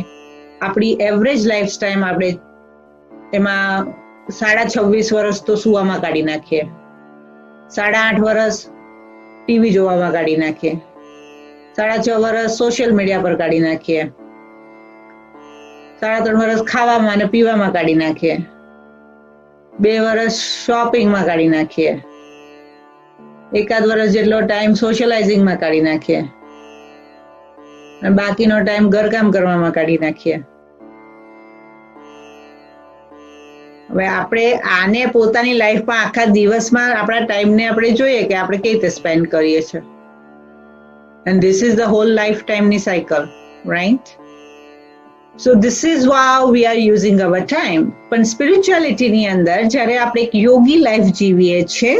આપણી એવરેજ લાઈફ ટાઈમ આપણે એમાં 26.5 વર્ષ તો સુવામાં કાઢી નાખીએ, 8.5 વર્ષ ટીવી જોવામાં કાઢી નાખીએ, 6.5 વર્ષ સોશિયલ મીડિયા પર કાઢી નાખીએ, 3.5 વર્ષ ખાવામાં અને પીવામાં કાઢી નાખીએ, 2 વર્ષ શોપિંગમાં કાઢી નાખીએ, 1 વર્ષ જેટલો ટાઈમ સોશિયલાઇઝિંગમાં કાઢી નાખીએ, અને બાકીનો ટાઈમ ઘરકામ કરવામાં કાઢી નાખીએ. હવે આપણે આને પોતાની લાઈફમાં આખા દિવસમાં આપણા ટાઈમને આપણે જોઈએ કે આપણે કેવી રીતે સ્પેન્ડ કરીએ છીએ. And this is the whole lifetime cycle, right? So this is how we are using our time. પણ spirituality ની અંદર જ્યારે આપણે એક યોગી લાઈફ જીવીએ છીએ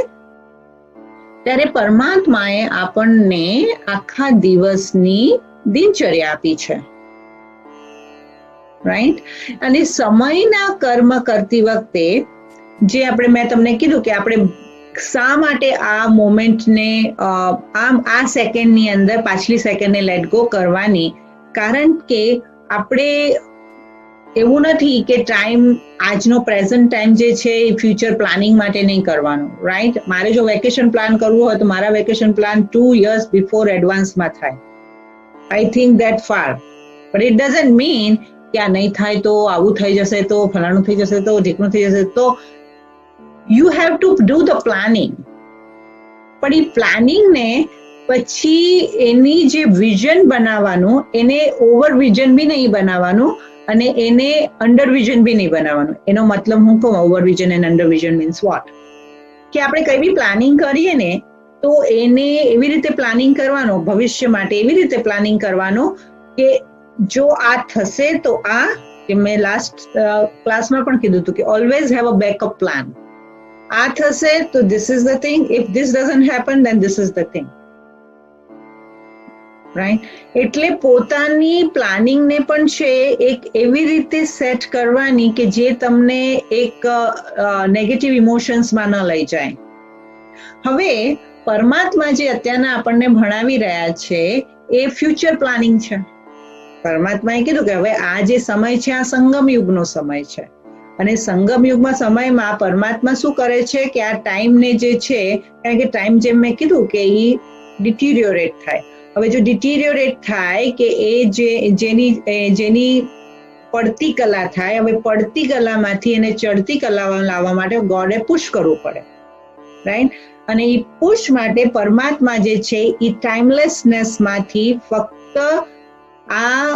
ત્યારે પરમાત્માએ આપણને આખા દિવસની દિનચર્યા આપી છે, રાઈટ? અને સમયના કર્મ કરતી વખતે જે આપણે મેં તમને કીધું કે આપણે શા માટે આ મોમેન્ટને આ સેકન્ડની અંદર પાછલી સેકન્ડને લેટ ગો કરવાની, કારણ કે આપણે એવું નથી કે ટાઈમ આજનો પ્રેઝન્ટ ટાઈમ જે છે એ ફ્યુચર પ્લાનિંગ માટે નહીં કરવાનું, રાઈટ? મારે જો વેકેશન પ્લાન કરવું હોય તો મારા વેકેશન પ્લાન 2 years બિફોર એડવાન્સમાં થાય. I think that far, but it doesn't mean કે આ નહીં થાય તો આવું થઈ જશે, તો ફલાણું થઈ જશે, તો ઢીકણું થઈ જશે. તો you have to do the planning, પણ એ પ્લાનિંગને પછી એની જે વિઝન બનાવવાનું, એને ઓવર વિઝન બી નહીં બનાવવાનું અને એને અંડર વિઝન બી નહીં બનાવવાનું. એનો મતલબ હું કહું over vision and under vision means what, કે આપણે કઈ બી પ્લાનિંગ કરીએ ને તો એને એવી રીતે પ્લાનિંગ કરવાનું, ભવિષ્ય માટે એવી રીતે પ્લાનિંગ કરવાનું કે જો આ થશે તો આ, કે મેં લાસ્ટ ક્લાસમાં પણ કીધું હતું કે always have a backup plan. આ થશે તો this is the thing, if this doesn't happen then this is the thing, right? એટલે પોતાની પ્લાનિંગને પણ છે એક એવી રીતે સેટ કરવાની કે જે તમને એક નેગેટિવ ઇમોશન્સમાં ન લઈ જાય. હવે પરમાત્મા જે અત્યારના આપણને ભણાવી રહ્યા છે એ ફ્યુચર પ્લાનિંગ છે. પરમાત્માએ કીધું કે હવે આ જે સમય છે આ સંગમ યુગનો સમય છે, અને સંગમ યુગમાં સમયમાં પરમાત્મા શું કરે છે કે આ ટાઈમને જે છે, કારણ કે ટાઈમ જેમ મેં કીધું કે એ ડિટીરિયોરેટ થાય. હવે જો ડિટીરિયોરેટ થાય કે એ જેની પડતી કલા થાય, હવે પડતી કલામાંથી એને ચડતી કલા લાવવા માટે ગોડે પુશ કરવું પડે, રાઈટ? અને એ પુશ માટે પરમાત્મા જે છે એ ટાઈમલેસનેસમાંથી ફક્ત આ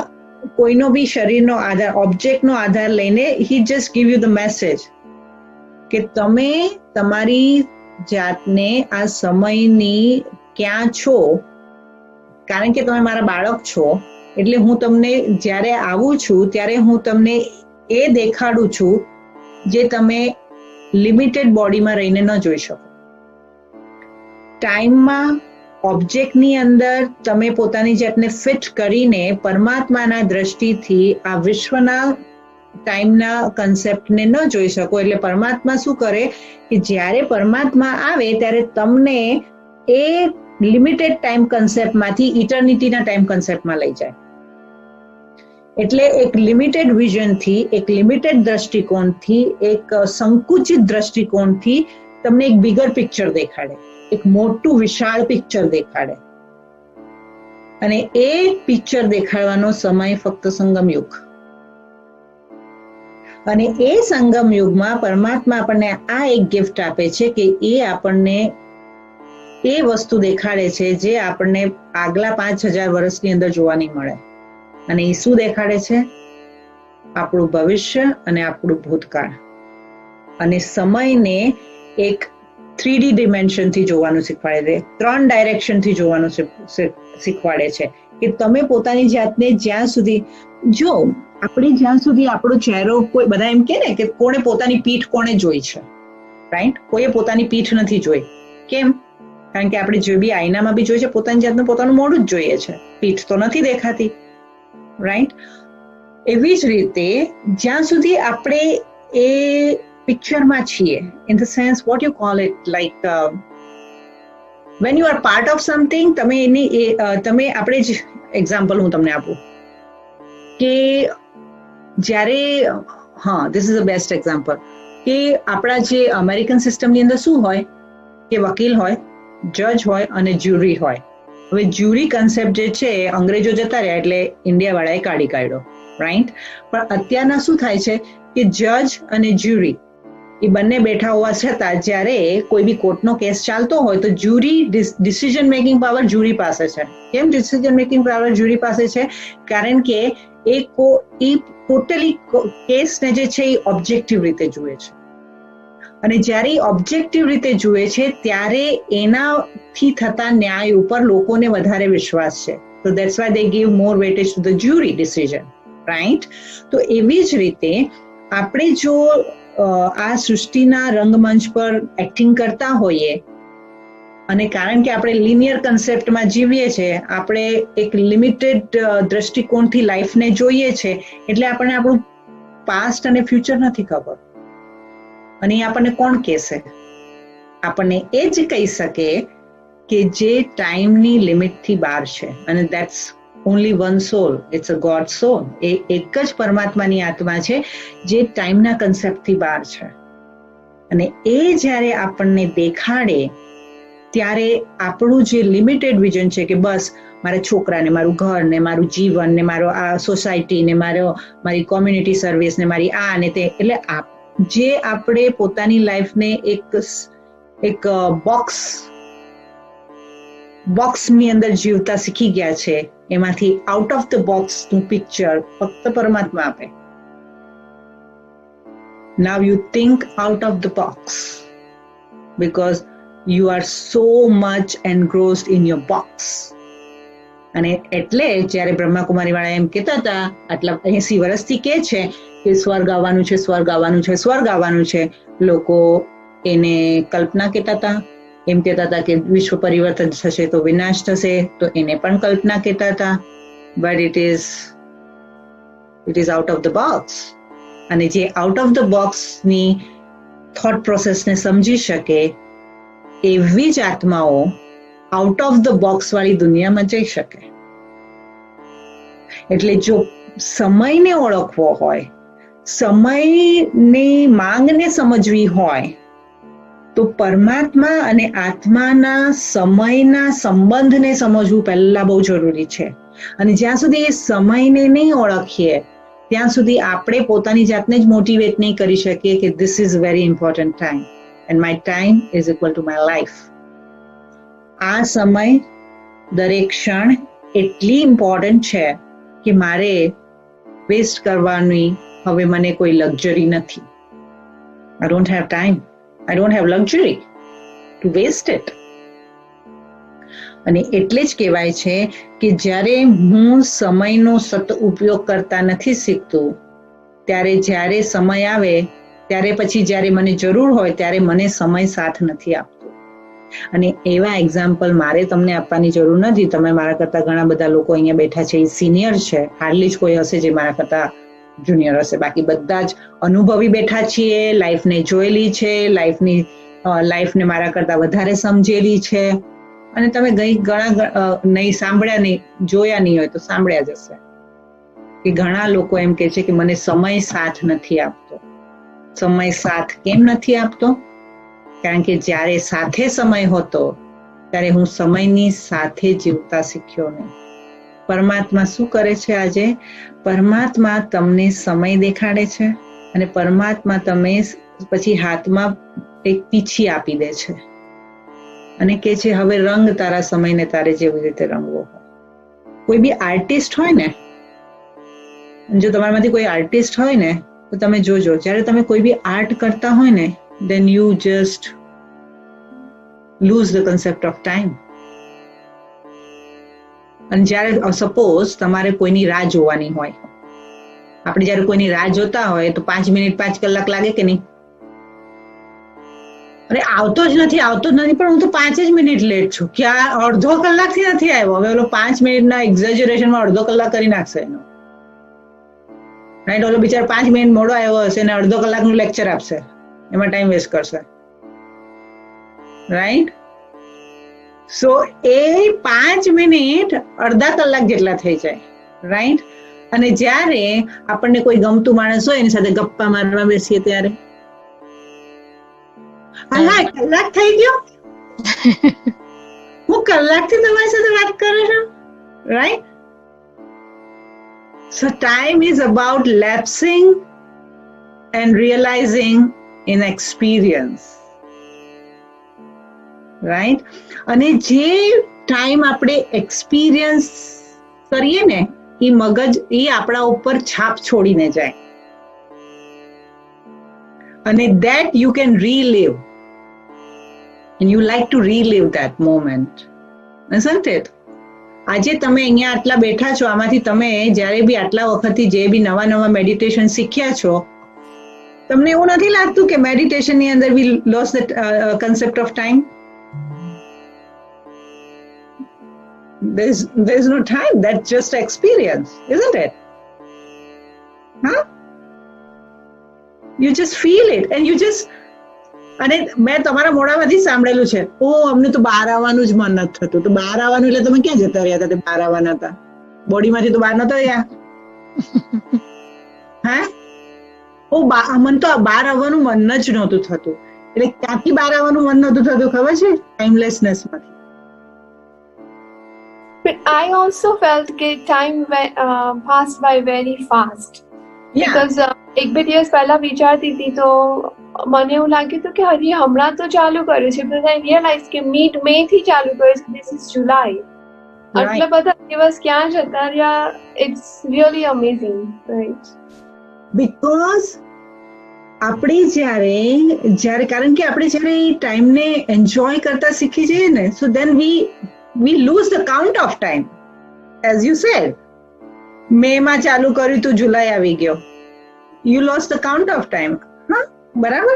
કોઈનો બી શરીરનો આધાર, ઓબ્જેક્ટનો આધાર લઈને હી just give you the message કે તમે તમારી જાતને આ સમયની ક્યાં છો, કારણ કે તમે મારા બાળક છો એટલે હું તમને જ્યારે આવું છું ત્યારે હું તમને એ દેખાડું છું જે તમે લિમિટેડ બોડીમાં રહીને ન જોઈ શકો. ટાઈમમાં ઓબ્જેક્ટની અંદર તમે પોતાની જાતને ફિટ કરીને પરમાત્માના દ્રષ્ટિથી આ વિશ્વના ટાઈમના કન્સેપ્ટને ન જોઈ શકો. એટલે પરમાત્મા શું કરે કે જ્યારે પરમાત્મા આવે ત્યારે તમને એ લિમિટેડ ટાઈમ કન્સેપ્ટમાંથી ઇટર્નિટીના ટાઈમ કન્સેપ્ટમાં લઈ જાય. એટલે એક લિમિટેડ વિઝનથી, એક લિમિટેડ દ્રષ્ટિકોણથી, એક સંકુચિત દ્રષ્ટિકોણથી તમને એક બિગર પિક્ચર દેખાડે, એક મોટું વિશાળ પિક્ચર દેખાડે. અને એ પિક્ચર દેખાડવાનો સમય ફક્ત સંગમ યુગ. અને એ સંગમ યુગમાં પરમાત્મા આપણને આ એક ગિફ્ટ આપે છે કે એ આપણને એ વસ્તુ દેખાડે છે જે આપણને આગલા 5000 વર્ષની અંદર જોવા નહીં મળે. અને એ શું દેખાડે છે? આપણું ભવિષ્ય અને આપણું ભૂતકાળ. અને સમયને એક 3D ડિમેન્શનથી જોવાનું શીખવાડે છે, 3 ડાયરેક્શનથી જોવાનું શીખવાડે છે કે તમે પોતાની જાતને જ્યાં સુધી જો આપણે જ્યાં સુધી આપણો ચહેરો, કોઈ બધા એમ કે ને કે કોણે પોતાની પીઠ કોણે જોઈ છે, રાઈટ? કોઈએ પોતાની પીઠ નથી જોઈ. કેમ? કારણ કે આપણે જે બી આઈનામાં બી જોઈએ છે પોતાની જાતનું પોતાનું મોઢું જ જોઈએ છે, પીઠ તો નથી દેખાતી, રાઈટ? એવી જ રીતે જ્યાં સુધી આપણે એ પિક્ચરમાં છીએ, in the sense what you call it, like when you are part of something, તમે એની તમે આપણે જ એક્ઝામ્પલ હું તમને આપું કે જ્યારે this is a best example કે આપણા જે અમેરિકન સિસ્ટમની અંદર શું હોય કે વકીલ હોય, જજ હોય અને જ્યુરી હોય. હવે જ્યુરી કન્સેપ્ટ જે છે અંગ્રેજો જતા રહ્યા એટલે ઇન્ડિયાવાળાએ કાઢી કાઢ્યો, રાઈટ? પણ અત્યારના શું થાય છે કે જજ અને જ્યુરી એ બંને બેઠા હોવા છતાં જ્યારે કોઈ બી કોર્ટનો કેસ ચાલતો હોય તો jury decision making power jury પાસે છે. કેમ ડિસિઝન મેકિંગ પાવર જ્યુરી પાસે છે? કારણ કે એ ટોટલી કેસને જે છે એ ઓબ્જેક્ટિવ રીતે જુએ છે. અને જ્યારે ઓબ્જેક્ટિવ રીતે જુએ છે ત્યારે એનાથી થતા ન્યાય ઉપર લોકોને વધારે વિશ્વાસ છે. તો that's why they give more weightage to the jury decision, right? તો એવી જ રીતે આપણે જો આ સૃષ્ટિના રંગમંચ પર એક્ટિંગ કરતા હોઈએ અને કારણ કે આપણે લિનિયર કન્સેપ્ટમાં જીવીએ છીએ, આપણે એક લિમિટેડ દ્રષ્ટિકોણથી લાઈફને જોઈએ છે, એટલે આપણને આપણું પાસ્ટ અને ફ્યુચર નથી ખબર. અને એ આપણને કોણ કહેશે? આપણને એ જ કહી શકે કે જે ટાઈમની લિમિટથી બહાર છે. અને that's only one soul, it's a God soul. એ એક જ પરમાત્માની આત્મા છે જે ટાઈમના કન્સેપ્ટથી બહાર છે. અને એ જ્યારે આપણને દેખાડે ત્યારે આપણું જે લિમિટેડ વિઝન છે કે બસ મારા છોકરાને, મારું ઘર ને, મારું જીવન ને, મારો આ સોસાયટી ને, મારી કોમ્યુનિટી સર્વિસ ને, મારી આ ને તે, એટલે જે આપણે પોતાની લાઈફને એક બોક્સની અંદર જીવતા શીખી ગયા છે, એમાંથી આઉટ ઓફ ધ બોક્સનું પિક્ચર ફક્ત પરમાત્મા આપે. Now you think out of the box because you are so much engrossed in your box. અને એટલે જ્યારે બ્રહ્માકુમારી વાળા એમ કહેતા હતા, આટલા 80 વર્ષથી કે છે કે સ્વર્ગ આવવાનું છે, સ્વર્ગ આવવાનું છે, સ્વર્ગ આવવાનું છે, લોકો એને કલ્પના કહેતા હતા. એમ કહેતા હતા કે વિશ્વ પરિવર્તન થશે તો વિનાશ થશે, તો એને પણ કલ્પના કહેતા હતા. But it is out of the box. અને જે આઉટ ઓફ ધ બોક્સની થોટ પ્રોસેસને સમજી શકે એવી જ આત્માઓ આઉટ ઓફ ધ બોક્સ વાળી દુનિયામાં જઈ શકે. એટલે જો સમયને ઓળખવો હોય, સમયની માંગને સમજવી હોય તો પરમાત્મા અને આત્માના સમયના સંબંધને સમજવું પહેલા બહુ જરૂરી છે. અને જ્યાં સુધી એ સમયને નહીં ઓળખીએ ત્યાં સુધી આપણે પોતાની જાતને જ મોટિવેટ નહીં કરી શકીએ કે this is very important time and my time is equal to my life. આ સમય, દરેક ક્ષણ એટલી ઇમ્પોર્ટન્ટ છે કે મારે વેસ્ટ કરવાની હવે મને કોઈ લક્ઝરી નથી. I don't have time. I don't have luxury to waste it. અને એટલે જ કહેવાય છે કે જ્યારે હું સમયનો સદઉપયોગ કરતા નથી શીખતું, ત્યારે જ્યારે સમય આવે ત્યારે પછી જ્યારે મને જરૂર હોય ત્યારે મને સમય સાથ નથી આપતો. અને એવા એક્ઝામ્પલ મારે તમને આપવાની જરૂર નથી. તમે મારા કરતા ઘણા બધા લોકો અહીંયા બેઠા છે, એ સિનિયર છે, હાર્ડલી જ કોઈ હશે જે મારા કરતા જુનિયર હશે. બાકી બધા જ અનુભવી બેઠા છીએ, લાઈફને જોયેલી છે, લાઈફને મારા કરતા વધારે સમજેલી છે. અને તમે ઘણા નહીં સાંભળ્યા નહીં, જોયા નહીં હોય તો સાંભળ્યા જ હશે કે ઘણા લોકો એમ કે છે કે મને સમય સાથ નથી આપતો. સમય સાથ કેમ નથી આપતો? કારણ કે જ્યારે સાથે સમય હતો ત્યારે હું સમયની સાથે જીવતા શીખ્યો નહીં. પરમાત્મા શું કરે છે આજે? પરમાત્મા તમને સમય દેખાડે છે અને પરમાત્મા તમે પછી હાથમાં એક પીછી આપી દે છે અને કે છે હવે રંગ તારા સમયને તારે જેવી રીતે રંગવો હોય. કોઈ બી આર્ટિસ્ટ હોય ને, જો તમારામાંથી કોઈ આર્ટિસ્ટ હોય ને તો તમે જોજો, જ્યારે તમે કોઈ બી આર્ટ કરતા હોય ને, then you just lose the concept of time. અને જ્યારે સપોઝ તમારે કોઈની રાહ જોવાની હોય, આપણે જ્યારે કોઈની રાહ જોતા હોય તો 5 મિનિટ 5 કલાક લાગે કે નહીં? અરે આવતો જ નથી, પણ હું તો 5 જ મિનિટ લેટ છું. ક્યાં અડધો કલાકથી નથી આવ્યો. હવે ઓલો 5 મિનિટના એક્ઝેજરેશનમાં અડધો કલાક કરી નાખશે એનો, રાઈટ? ઓલો બિચારો 5 મિનિટ મોડો આવ્યો હશે ને અડધો કલાકનું લેક્ચર આપશે, એમાં ટાઈમ વેસ્ટ કરશે, રાઈટ? સો એ 5 મિનિટ અડધા કલાક જેટલા થઈ જાય, રાઈટ? અને જ્યારે આપણને કોઈ ગમતું માણસ હોય એની સાથે ગપ્પા મારવા બેસીએ ત્યારે કલાક થઈ ગયો, હું કલાકથી તમારી સાથે વાત કરું છું, right? So time is about lapsing and realizing in experience, right? અને જે ટાઈમ આપણે એક્સપિરિયન્સ કરીએ ને, એ મગજ એ આપણા ઉપર છાપ છોડીને જાય અને that you can relive and you like to relive that moment, isn't it? આજે તમે અહીંયા આટલા બેઠા છો, આમાંથી તમે જ્યારે બી આટલા વખતથી જે બી નવા મેડિટેશન શીખ્યા છો, તમને એવું નથી લાગતું કે મેડિટેશનની અંદર we lost the concept of time? There's no time, that's just experience, isn't it? Huh? You just feel it and you just, અને મેં તમારા મોઢામાંથી સાંભળેલું છે, અમને તો બહાર આવવાનું જ મન નથી થતું. તો બહાર આવવાનું એટલે તમે ક્યાં જતા રહ્યા હતા? બહાર આવવાના હતા, બોડીમાંથી તો બહાર નતા ગયા. હા, મને તો બહાર આવવાનું મન જ નહોતું થતું. એટલે ક્યાંથી બહાર આવવાનું મન નહોતું થતું ખબર છે? ટાઈમલેસનેસ માંથી.
But I also felt that time passed by very fast. Because એક બે દિવસ પહેલા વિચારતી હતી તો મને એવું લાગ્યું હતું કે હજી હમણાં તો ચાલુ કર્યું છે, but I realized કે મિડ મે થી ચાલુ કર્યું છે, this is July. આટલા બધા દિવસ ક્યાં જતા રહ્યા? It's really amazing, right?
Because આપણે જ્યારે કારણ કે આપણે જ્યારે એ ટાઈમને એન્જોય કરતા શીખી જઈએ ને, so then we lose the count of time. As you said, મે માં ચાલુ કર્યું તો જુલાઈ આવી ગયો. You lost the count of time. હા, બરાબર?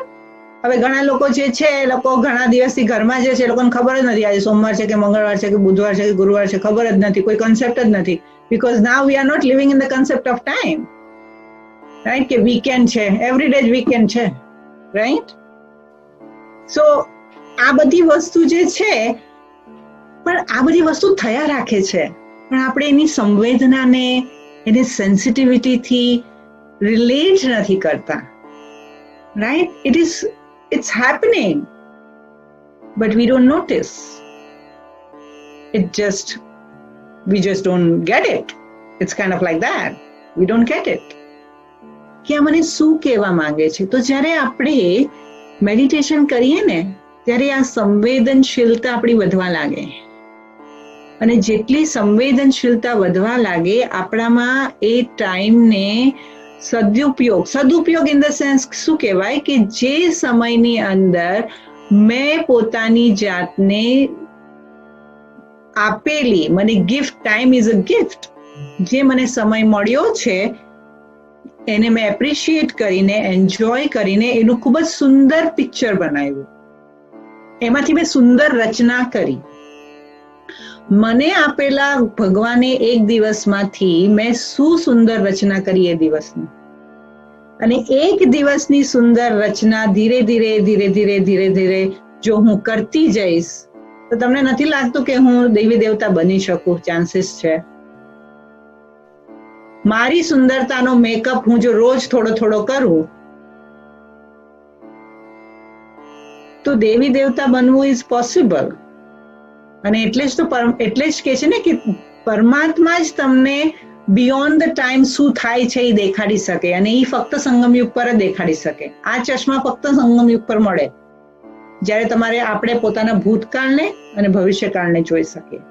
હવે ઘણા લોકો જે છે એ લોકો ઘણા દિવસથી ઘરમાં જે છે એ લોકોને ખબર જ નથી આજે સોમવાર છે કે મંગળવાર છે કે બુધવાર છે કે ગુરુવાર છે, ખબર જ નથી, કોઈ કન્સેપ્ટ જ નથી. Because now we are not living in the concept of time, right? કે વીકેન્ડ છે, એવરીડે જ વીકેન્ડ છે, રાઈટ? સો આ બધી વસ્તુ જે છે, પણ આ બધી વસ્તુ થયા રાખે છે, પણ આપણે એની સંવેદનાને, એની સેન્સિટિવિટીથી રિલેટ નથી કરતા, right? It's happening, but we don't notice. We just don't get it. It's kind of like that. We don't get it. કે આ મને શું કહેવા માંગે છે? તો જ્યારે આપણે મેડિટેશન કરીએ ને ત્યારે આ સંવેદનશીલતા આપણી વધવા લાગે, અને જેટલી સંવેદનશીલતા વધવા લાગે આપણામાં એ ટાઈમને સદુપયોગ ઇન ધ સેન્સ શું કહેવાય કે જે સમયની અંદર મેં પોતાની જાતને આપેલી મને gift, time is a gift, જે મને સમય મળ્યો છે એને મેં એપ્રિશિએટ કરીને, એન્જોય કરીને એનું ખૂબ જ સુંદર પિક્ચર બનાવ્યું, એમાંથી મેં સુંદર રચના કરી. મને આપેલા ભગવાને એક દિવસમાંથી મેં શું સુંદર રચના કરી એ દિવસની, અને એક દિવસની સુંદર રચના ધીરે ધીરે ધીરે ધીરે ધીરે ધીરે જો હું કરતી જઈશ તો તમને નથી લાગતું કે હું દેવી દેવતા બની શકું? ચાન્સીસ છે. મારી સુંદરતાનો મેકઅપ હું જો રોજ થોડો થોડો કરું તો દેવી દેવતા બનવું ઇઝ પોસિબલ. અને એટલે જ કે છે ને કે પરમાત્મા જ તમને બિયોન્ડ ધ ટાઈમ શું થાય છે એ દેખાડી શકે, અને એ ફક્ત સંગમયુગ પર જ દેખાડી શકે. આ ચશ્મા ફક્ત સંગમયુગ પર મળે, જ્યારે તમારે આપણે પોતાના ભૂતકાળને અને ભવિષ્યકાળને જોઈ શકીએ.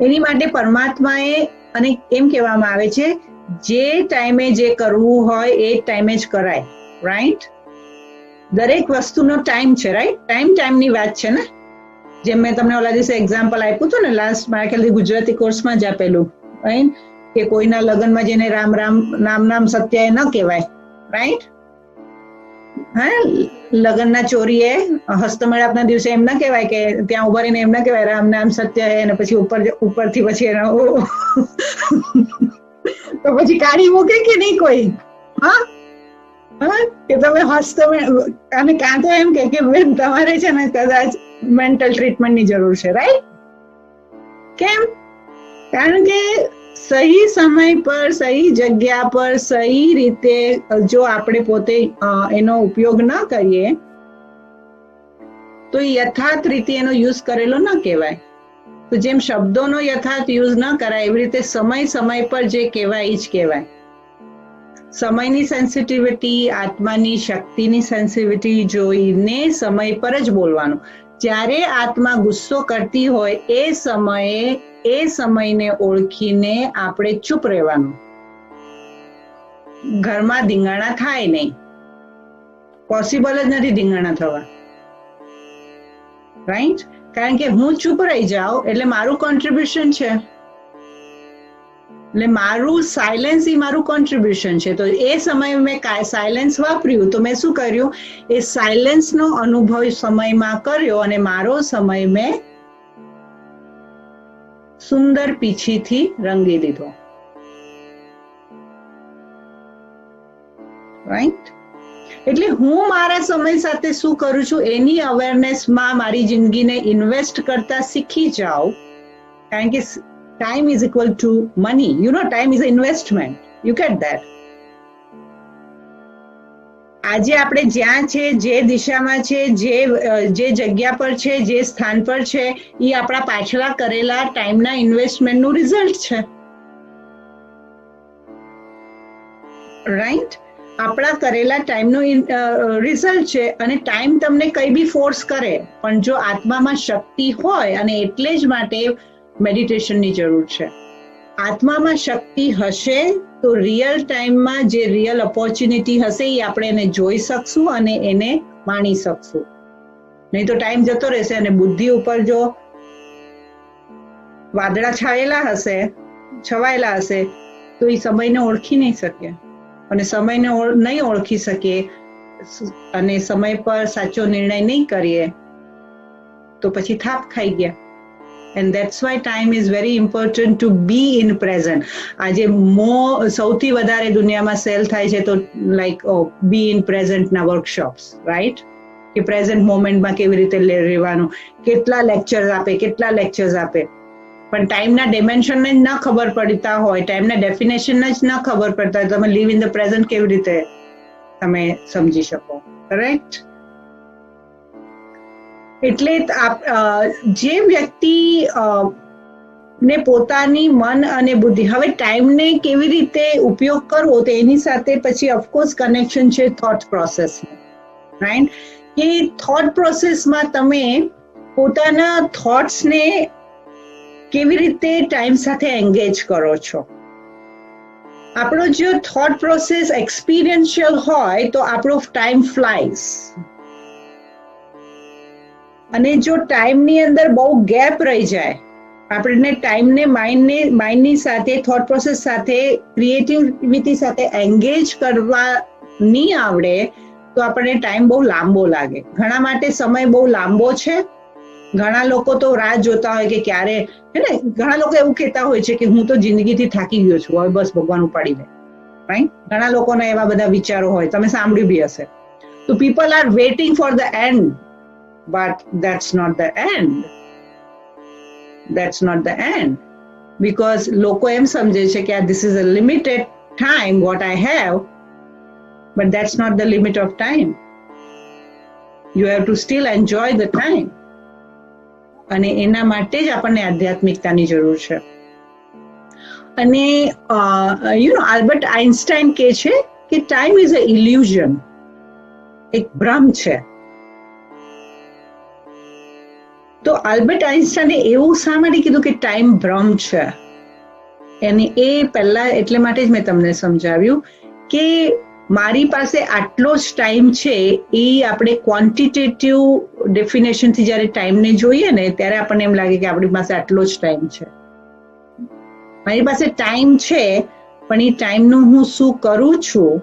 એની માટે પરમાત્માએ, અને એમ કહેવામાં આવે છે જે ટાઈમે જે કરવું હોય એ ટાઈમે જ કરાય, રાઈટ? દરેક વસ્તુનો ટાઈમ છે, રાઈટ? ટાઈમની વાત છે ને. જેમ મેં તમને ઓલા દિવસે એક્ઝામ્પલ આપ્યું હતું ને લાસ્ટ, મારા ખ્યાલથી ગુજરાતી કોર્સમાં જ આપેલું, રાઈટ? કે કોઈના લગ્નમાં જેને રામ રામ નામ સત્ય ન કહેવાય, રાઈટ? હા, લગ્નના ચોરીએ હસ્તમેળાપના દિવસે એમ ના કહેવાય કે ત્યાં ઉભા રહીને એમ ના કહેવાય રામ નામ સત્ય હે, અને પછી ઉપરથી પછી તો પછી કાઢી મૂકે કે નહીં કોઈ? હા, કે તમે અને કાં તો એમ કે બેન તમારે છે ને કદાચ મેન્ટલ ટ્રીટમેન્ટની જરૂર છે, રાઈટ? કેમ? કારણ કે સહી સમય પર, સહી જગ્યા પર, સહી રીતે જો આપણે પોતે એનો ઉપયોગ ન કરીએ તો યથાર્થ રીતે એનો યુઝ કરેલો ન કહેવાય. તો જેમ શબ્દોનો યથાર્થ યુઝ ન કરાય એવી રીતે સમય પર જે કહેવાય એ જ કહેવાય. સમયની સેન્સિટિવિટી, આત્માની શક્તિની સેન્સિટિવિટી જોઈને સમય પર જ બોલવાનું. જ્યારે આત્મા ગુસ્સો કરતી હોય એ સમયને ઓળખીને આપણે ચૂપ રહેવાનું. ઘરમાં ધીંગાણા થાય નહીં, પોસિબલ જ નથી ધીંગાણા થવા, રાઈટ? કારણ કે હું ચૂપ રહી જાઉં એટલે મારું કોન્ટ્રીબ્યુશન છે, એટલે મારું સાયલેન્સ એ મારું કોન્ટ્રીબ્યુશન છે. તો એ સમયે મેં સાયલેન્સ વાપર્યું તો મેં શું કર્યું? એ સાયલેન્સનો અનુભવ સમયમાં કર્યો અને મારો સમય મેં સુંદર પીછીથી રંગી દીધો, રાઈટ? એટલે હું મારા સમય સાથે શું કરું છું એની અવેરનેસમાં મારી જિંદગીને ઇન્વેસ્ટ કરતા શીખી જાઉં. કારણ કે time is equal to money. You know, time is an investment. You get that? આજે આપણે જ્યાં છે, જે દિશામાં છે, જે જગ્યા પર છે, જે સ્થાન પર છે, એ આપણા પાછલા કરેલા ટાઈમના ઇન્વેસ્ટમેન્ટનું રિઝલ્ટ છે, રાઈટ? આપણા કરેલા ટાઈમનું રિઝલ્ટ છે. અને ટાઈમ તમને કઈ બી ફોર્સ કરે, પણ જો આત્મામાં શક્તિ હોય, અને એટલે જ માટે મેડિટેશનની જરૂર છે. આત્મામાં શક્તિ હશે તો રિયલ ટાઈમમાં જે રિયલ ઓપોર્ચ્યુનિટી હશે એ આપણે એને જોઈ શકશું અને એને માણી શકશું. નહીં તો ટાઈમ જતો રહેશે અને બુદ્ધિ ઉપર જો વાદળા છવાયેલા હશે તો એ સમયને ઓળખી નહીં શકે, અને સમયને નહીં ઓળખી શકીએ અને સમય પર સાચો નિર્ણય નહીં કરીએ તો પછી થાપ ખાઈ ગયા. And that's why time is very important to be in present. આજે સૌથી વધારે દુનિયામાં સેલ થાય છે તો લાઈક બી ઇન પ્રેઝન્ટના વર્કશોપ્સ, રાઈટ? કે પ્રેઝન્ટ મોમેન્ટમાં કેવી રીતે રહેવાનું, કેટલા લેક્ચર્સ આપે, પણ ટાઈમના ડિમેન્શનને જ ન ખબર પડતા હોય, ટાઈમના ડેફિનેશનને જ ન ખબર પડતા હોય, તમે લીવ ઇન ધ પ્રેઝન્ટ કેવી રીતે તમે સમજી શકો, કરેક્ટ? એટલે જે વ્યક્તિ ને પોતાની મન અને બુદ્ધિ, હવે ટાઈમને કેવી રીતે ઉપયોગ કરવો તો એની સાથે પછી ઓફકોર્સ કનેક્શન છે થોટ પ્રોસેસ, રાઈટ? કે થોટ પ્રોસેસમાં તમે પોતાના થોટ્સને કેવી રીતે ટાઈમ સાથે એંગેજ કરો છો. આપણો જો થોટ પ્રોસેસ એક્સપિરિયન્શિયલ હોય તો આપણો ટાઈમ ફ્લાઇઝ. અને જો ટાઈમની અંદર બહુ ગેપ રહી જાય, આપણને ટાઈમને માઇન્ડની સાથે, થોટ પ્રોસેસ સાથે, ક્રિએટિવિટી સાથે એન્ગેજ કરવા નહીં આવડે તો આપણને ટાઈમ બહુ લાંબો લાગે. ઘણા માટે સમય બહુ લાંબો છે. ઘણા લોકો તો રાહ જોતા હોય કે ક્યારે, હે ને, ઘણા લોકો એવું કહેતા હોય છે કે હું તો જિંદગીથી થાકી ગયો છું, હવે બસ ભગવાન ઉપાડી લે. રાઈટ? ઘણા લોકોના એવા બધા વિચારો હોય, તમે સાંભળ્યું બી હશે. તો people are waiting for the end, but that's not the end. That's not the end. Because લોકો એમ સમજે છે કે this is a limited time what I have, but that's not the limit of time. You have to still enjoy the time. અને એના માટે જ આપણને આધ્યાત્મિકતાની જરૂર છે. અને આલ્બર્ટ આઇન્સ્ટાઇન કહે છે કે ટાઈમ ઇઝ અ ઇલ્યુઝન, એક ભ્રમ છે. તો આલ્બર્ટ આઇન્સ્ટાઈને એવું શા માટે કીધું કે ટાઈમ ભ્રમ છે? અને એ પહેલા એટલે માટે જ મેં તમને સમજાવ્યું કે મારી પાસે આટલો જ ટાઈમ છે, એ આપણે ક્વોન્ટિટેટિવ ડેફિનેશનથી જ્યારે ટાઈમને જોઈએ ને ત્યારે આપણને એમ લાગે કે આપણી પાસે આટલો જ ટાઈમ છે. મારી પાસે ટાઈમ છે, પણ એ ટાઈમનું હું શું કરું છું,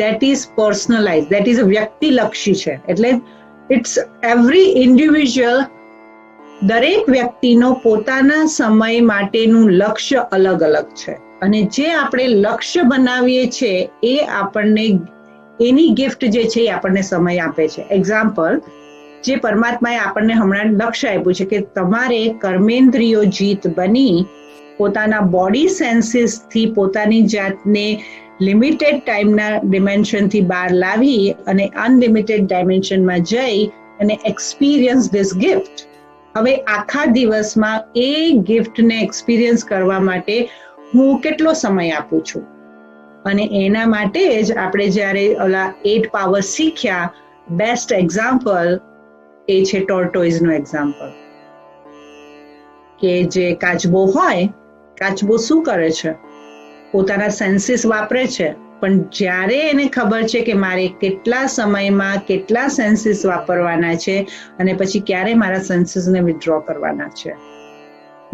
that is personalise, that is વ્યક્તિલક્ષી છે. એટલે ઇટ્સ એવરી ઇન્ડિવિજ્યુઅલ, દરેક વ્યક્તિનો પોતાના સમય માટેનું લક્ષ્ય અલગ અલગ છે. અને જે આપણે લક્ષ્ય બનાવીએ છીએ એ આપણને, એની ગિફ્ટ જે છે એ આપણને સમય આપે છે. એક્ઝામ્પલ, જે પરમાત્માએ આપણને હમણાં લક્ષ્ય આપ્યું છે કે તમારે કર્મેન્દ્રિયો જીત બની પોતાના બોડી સેન્સીસથી પોતાની જાતને લિમિટેડ ટાઈમના ડિમેન્શનથી બહાર લાવી અને અનલિમિટેડ ડાયમેન્શનમાં જઈ અને એક્સપિરિયન્સ ધીસ ગિફ્ટ. હવે આખા દિવસમાં એ ગિફ્ટને એક્સપિરિયન્સ કરવા માટે હું કેટલો સમય આપું છું? અને એના માટે જ આપણે જ્યારે ઓલા 8 પાવર શીખ્યા, બેસ્ટ એક્ઝામ્પલ એ છે ટોર્ટોઇઝનો એક્ઝામ્પલ. કે જે કાચબો હોય, કાચબો શું કરે છે? પોતાના સેન્સીસ વાપરે છે, પણ જ્યારે એને ખબર છે કે મારે કેટલા સમયમાં કેટલા સેન્સીસ વાપરવાના છે અને પછી ક્યારે મારા સેન્સીસને વિથડ્રો કરવાના છે,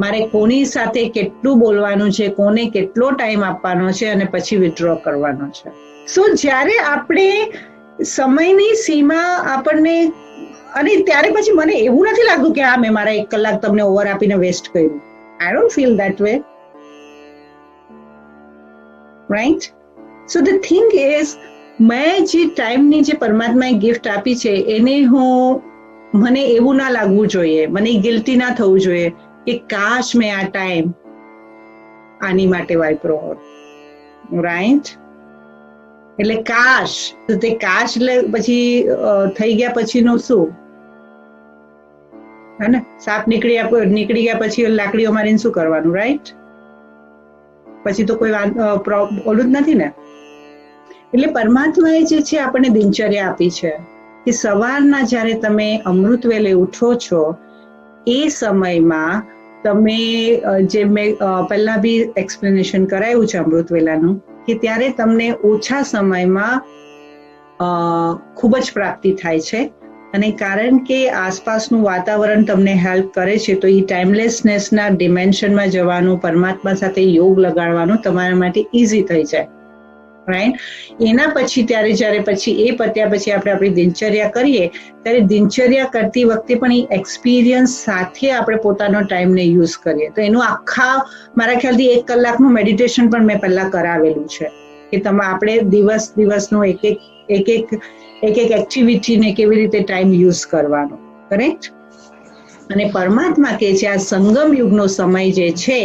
મારે કોની સાથે કેટલું બોલવાનું છે, કોને કેટલો ટાઈમ આપવાનો છે અને પછી વિથડ્રો કરવાનો છે. સો જ્યારે આપણે સમયની સીમા આપણને, અને ત્યારે પછી મને એવું નથી લાગતું કે મેં મારા 1 કલાક તમને ઓવર આપીને વેસ્ટ કર્યું. I don't feel that way. Right? So the thing is, મેં જે ટાઈમની જે પરમાત્માએ ગિફ્ટ આપી છે એને મને એવું ના લાગવું જોઈએ, મને ગિલ્ટી ના થવું જોઈએ કે કાશ મેં આ ટાઈમ આની માટે વાપરો હોત. રાઈટ? એટલે કાશ, તે કાશ એટલે પછી થઈ ગયા પછીનું શું? હે ને, સાપ નીકળી ગયા પછી લાકડીઓ મારીને શું કરવાનું? રાઈટ? પછી તો કોઈ ઓલું જ નથી ને. એટલે પરમાત્માએ જે છે આપણને દિનચર્યા આપી છે કે સવારના જ્યારે તમે અમૃત વેલે ઉઠો છો એ સમયમાં તમે, જે મેં પહેલા બી એક્સપ્લેનેશન કરાયું છે અમૃત વેલાનું, કે ત્યારે તમને ઓછા સમયમાં ખૂબ જ પ્રાપ્તિ થાય છે. અને કારણ કે આસપાસનું વાતાવરણ તમને હેલ્પ કરે છે, તો એ ટાઈમલેસનેસના ડિમેન્શનમાં જવાનું, પરમાત્મા સાથે યોગ લગાડવાનું તમારા માટે ઇઝી થઈ જાય. રાઈટ? એના પછી જ્યારે પછી એ પત્યા પછી આપણે આપણી દિનચર્યા કરીએ, ત્યારે દિનચર્યા કરતી વખતે પણ એ એક્સપિરિયન્સ સાથે આપણે પોતાનો ટાઈમને યુઝ કરીએ. તો એનું આખા મારા ખ્યાલથી 1 કલાકનું મેડિટેશન પણ મેં પહેલા કરાવેલું છે કે આપણે દિવસનો એક એક્ટિવિટીને કેવી રીતે ટાઈમ યુઝ કરવાનો. કરેક્ટ? અને પરમાત્મા કહે છે આ સંગમ યુગનો સમય જે છે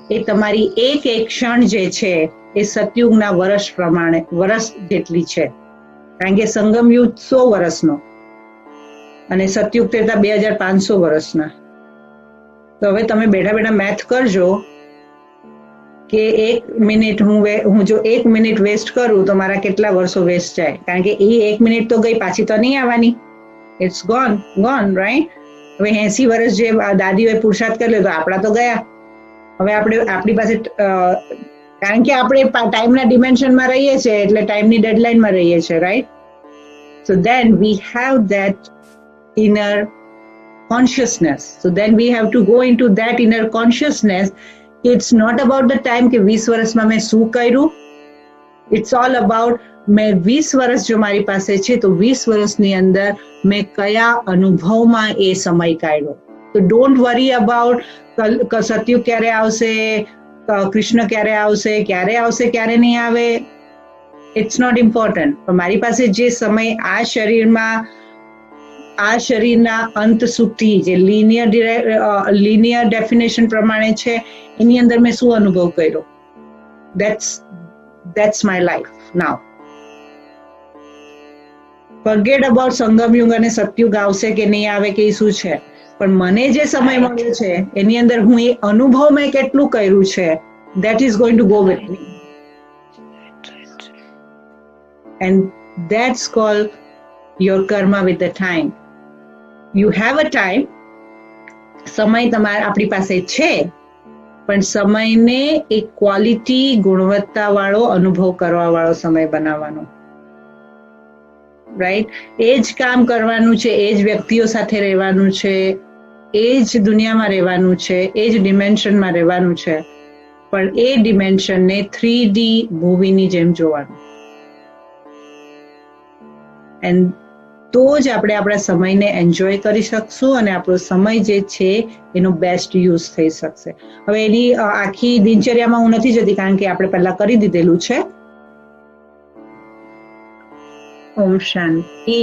એ તમારી એક ક્ષણ જે છે એ સતયુગના વર્ષ જેટલી છે. કારણ કે સંગમ યુગ 100 વર્ષનો અને સતયુગ તો 2500 વર્ષના. તો હવે તમે બેઠા મેથ કરજો કે 1 મિનિટ હું જો 1 મિનિટ વેસ્ટ કરું તો મારા કેટલા વર્ષો વેસ્ટ જાય? કારણ કે એ 1 મિનિટ તો ગઈ, પાછી તો નહીં આવવાની. It's gone, right? હવે 80 વર્ષ જે દાદીઓએ પુરુષાર્થ કર્યો તો આપણા તો ગયા. હવે આપણી પાસે, કારણ કે આપણે ટાઈમના ડિમેન્શનમાં રહીએ છીએ એટલે ટાઈમની ડેડલાઇનમાં રહીએ છીએ. Right? So then we have that inner consciousness. So then we have to go into that inner consciousness. It's not about the time કે 20 વર્ષમાં મેં શું કર્યું. It's all about મેં 20 વર્ષ જો મારી પાસે છે તો 20 વર્ષની અંદર મેં કયા અનુભવમાં એ સમય કાઢ્યો. તો ડોન્ટ વરી અબાઉટ સત્યુ ક્યારે આવશે, કૃષ્ણ ક્યારે આવશે, ક્યારે નહીં આવે. It's not important. પણ મારી પાસે જે સમય આ શરીરના અંત સુધી જે લિનિયર ડેફિનેશન પ્રમાણે છે એની અંદર મેં શું અનુભવ કર્યો. That's my life now. Forget about સંગમ યુગ અને સતયુગ આવશે કે નહીં આવે કે શું છે, પણ મને જે સમય મળ્યો છે એની અંદર હું એ અનુભવ મેં કેટલું કર્યું છે, that is going to go with me. And that's called your karma with the time. You have a time. સમય આપણી પાસે છે, પણ સમયને એક ક્વોલિટી ગુણવત્તા વાળો અનુભવ કરવા વાળો સમય બનાવવાનો. રાઈટ? એ જ કામ કરવાનું છે, એ જ વ્યક્તિઓ સાથે રહેવાનું છે, એ જ દુનિયામાં રહેવાનું છે, એ જ ડિમેન્શનમાં રહેવાનું છે, પણ એ ડિમેન્શનને 3D મૂવીની જેમ જોવાનું. એન્ડ તો જ આપણે આપણા સમયને એન્જોય કરી શકશું અને આપણો સમય જે છે એનો બેસ્ટ યુઝ થઈ શકશે. હવે એની આખી દિનચર્યામાં હું નથી જતી, કારણ કે આપણે પહેલા કરી દીધેલું છે. ઓમ શાંતિ.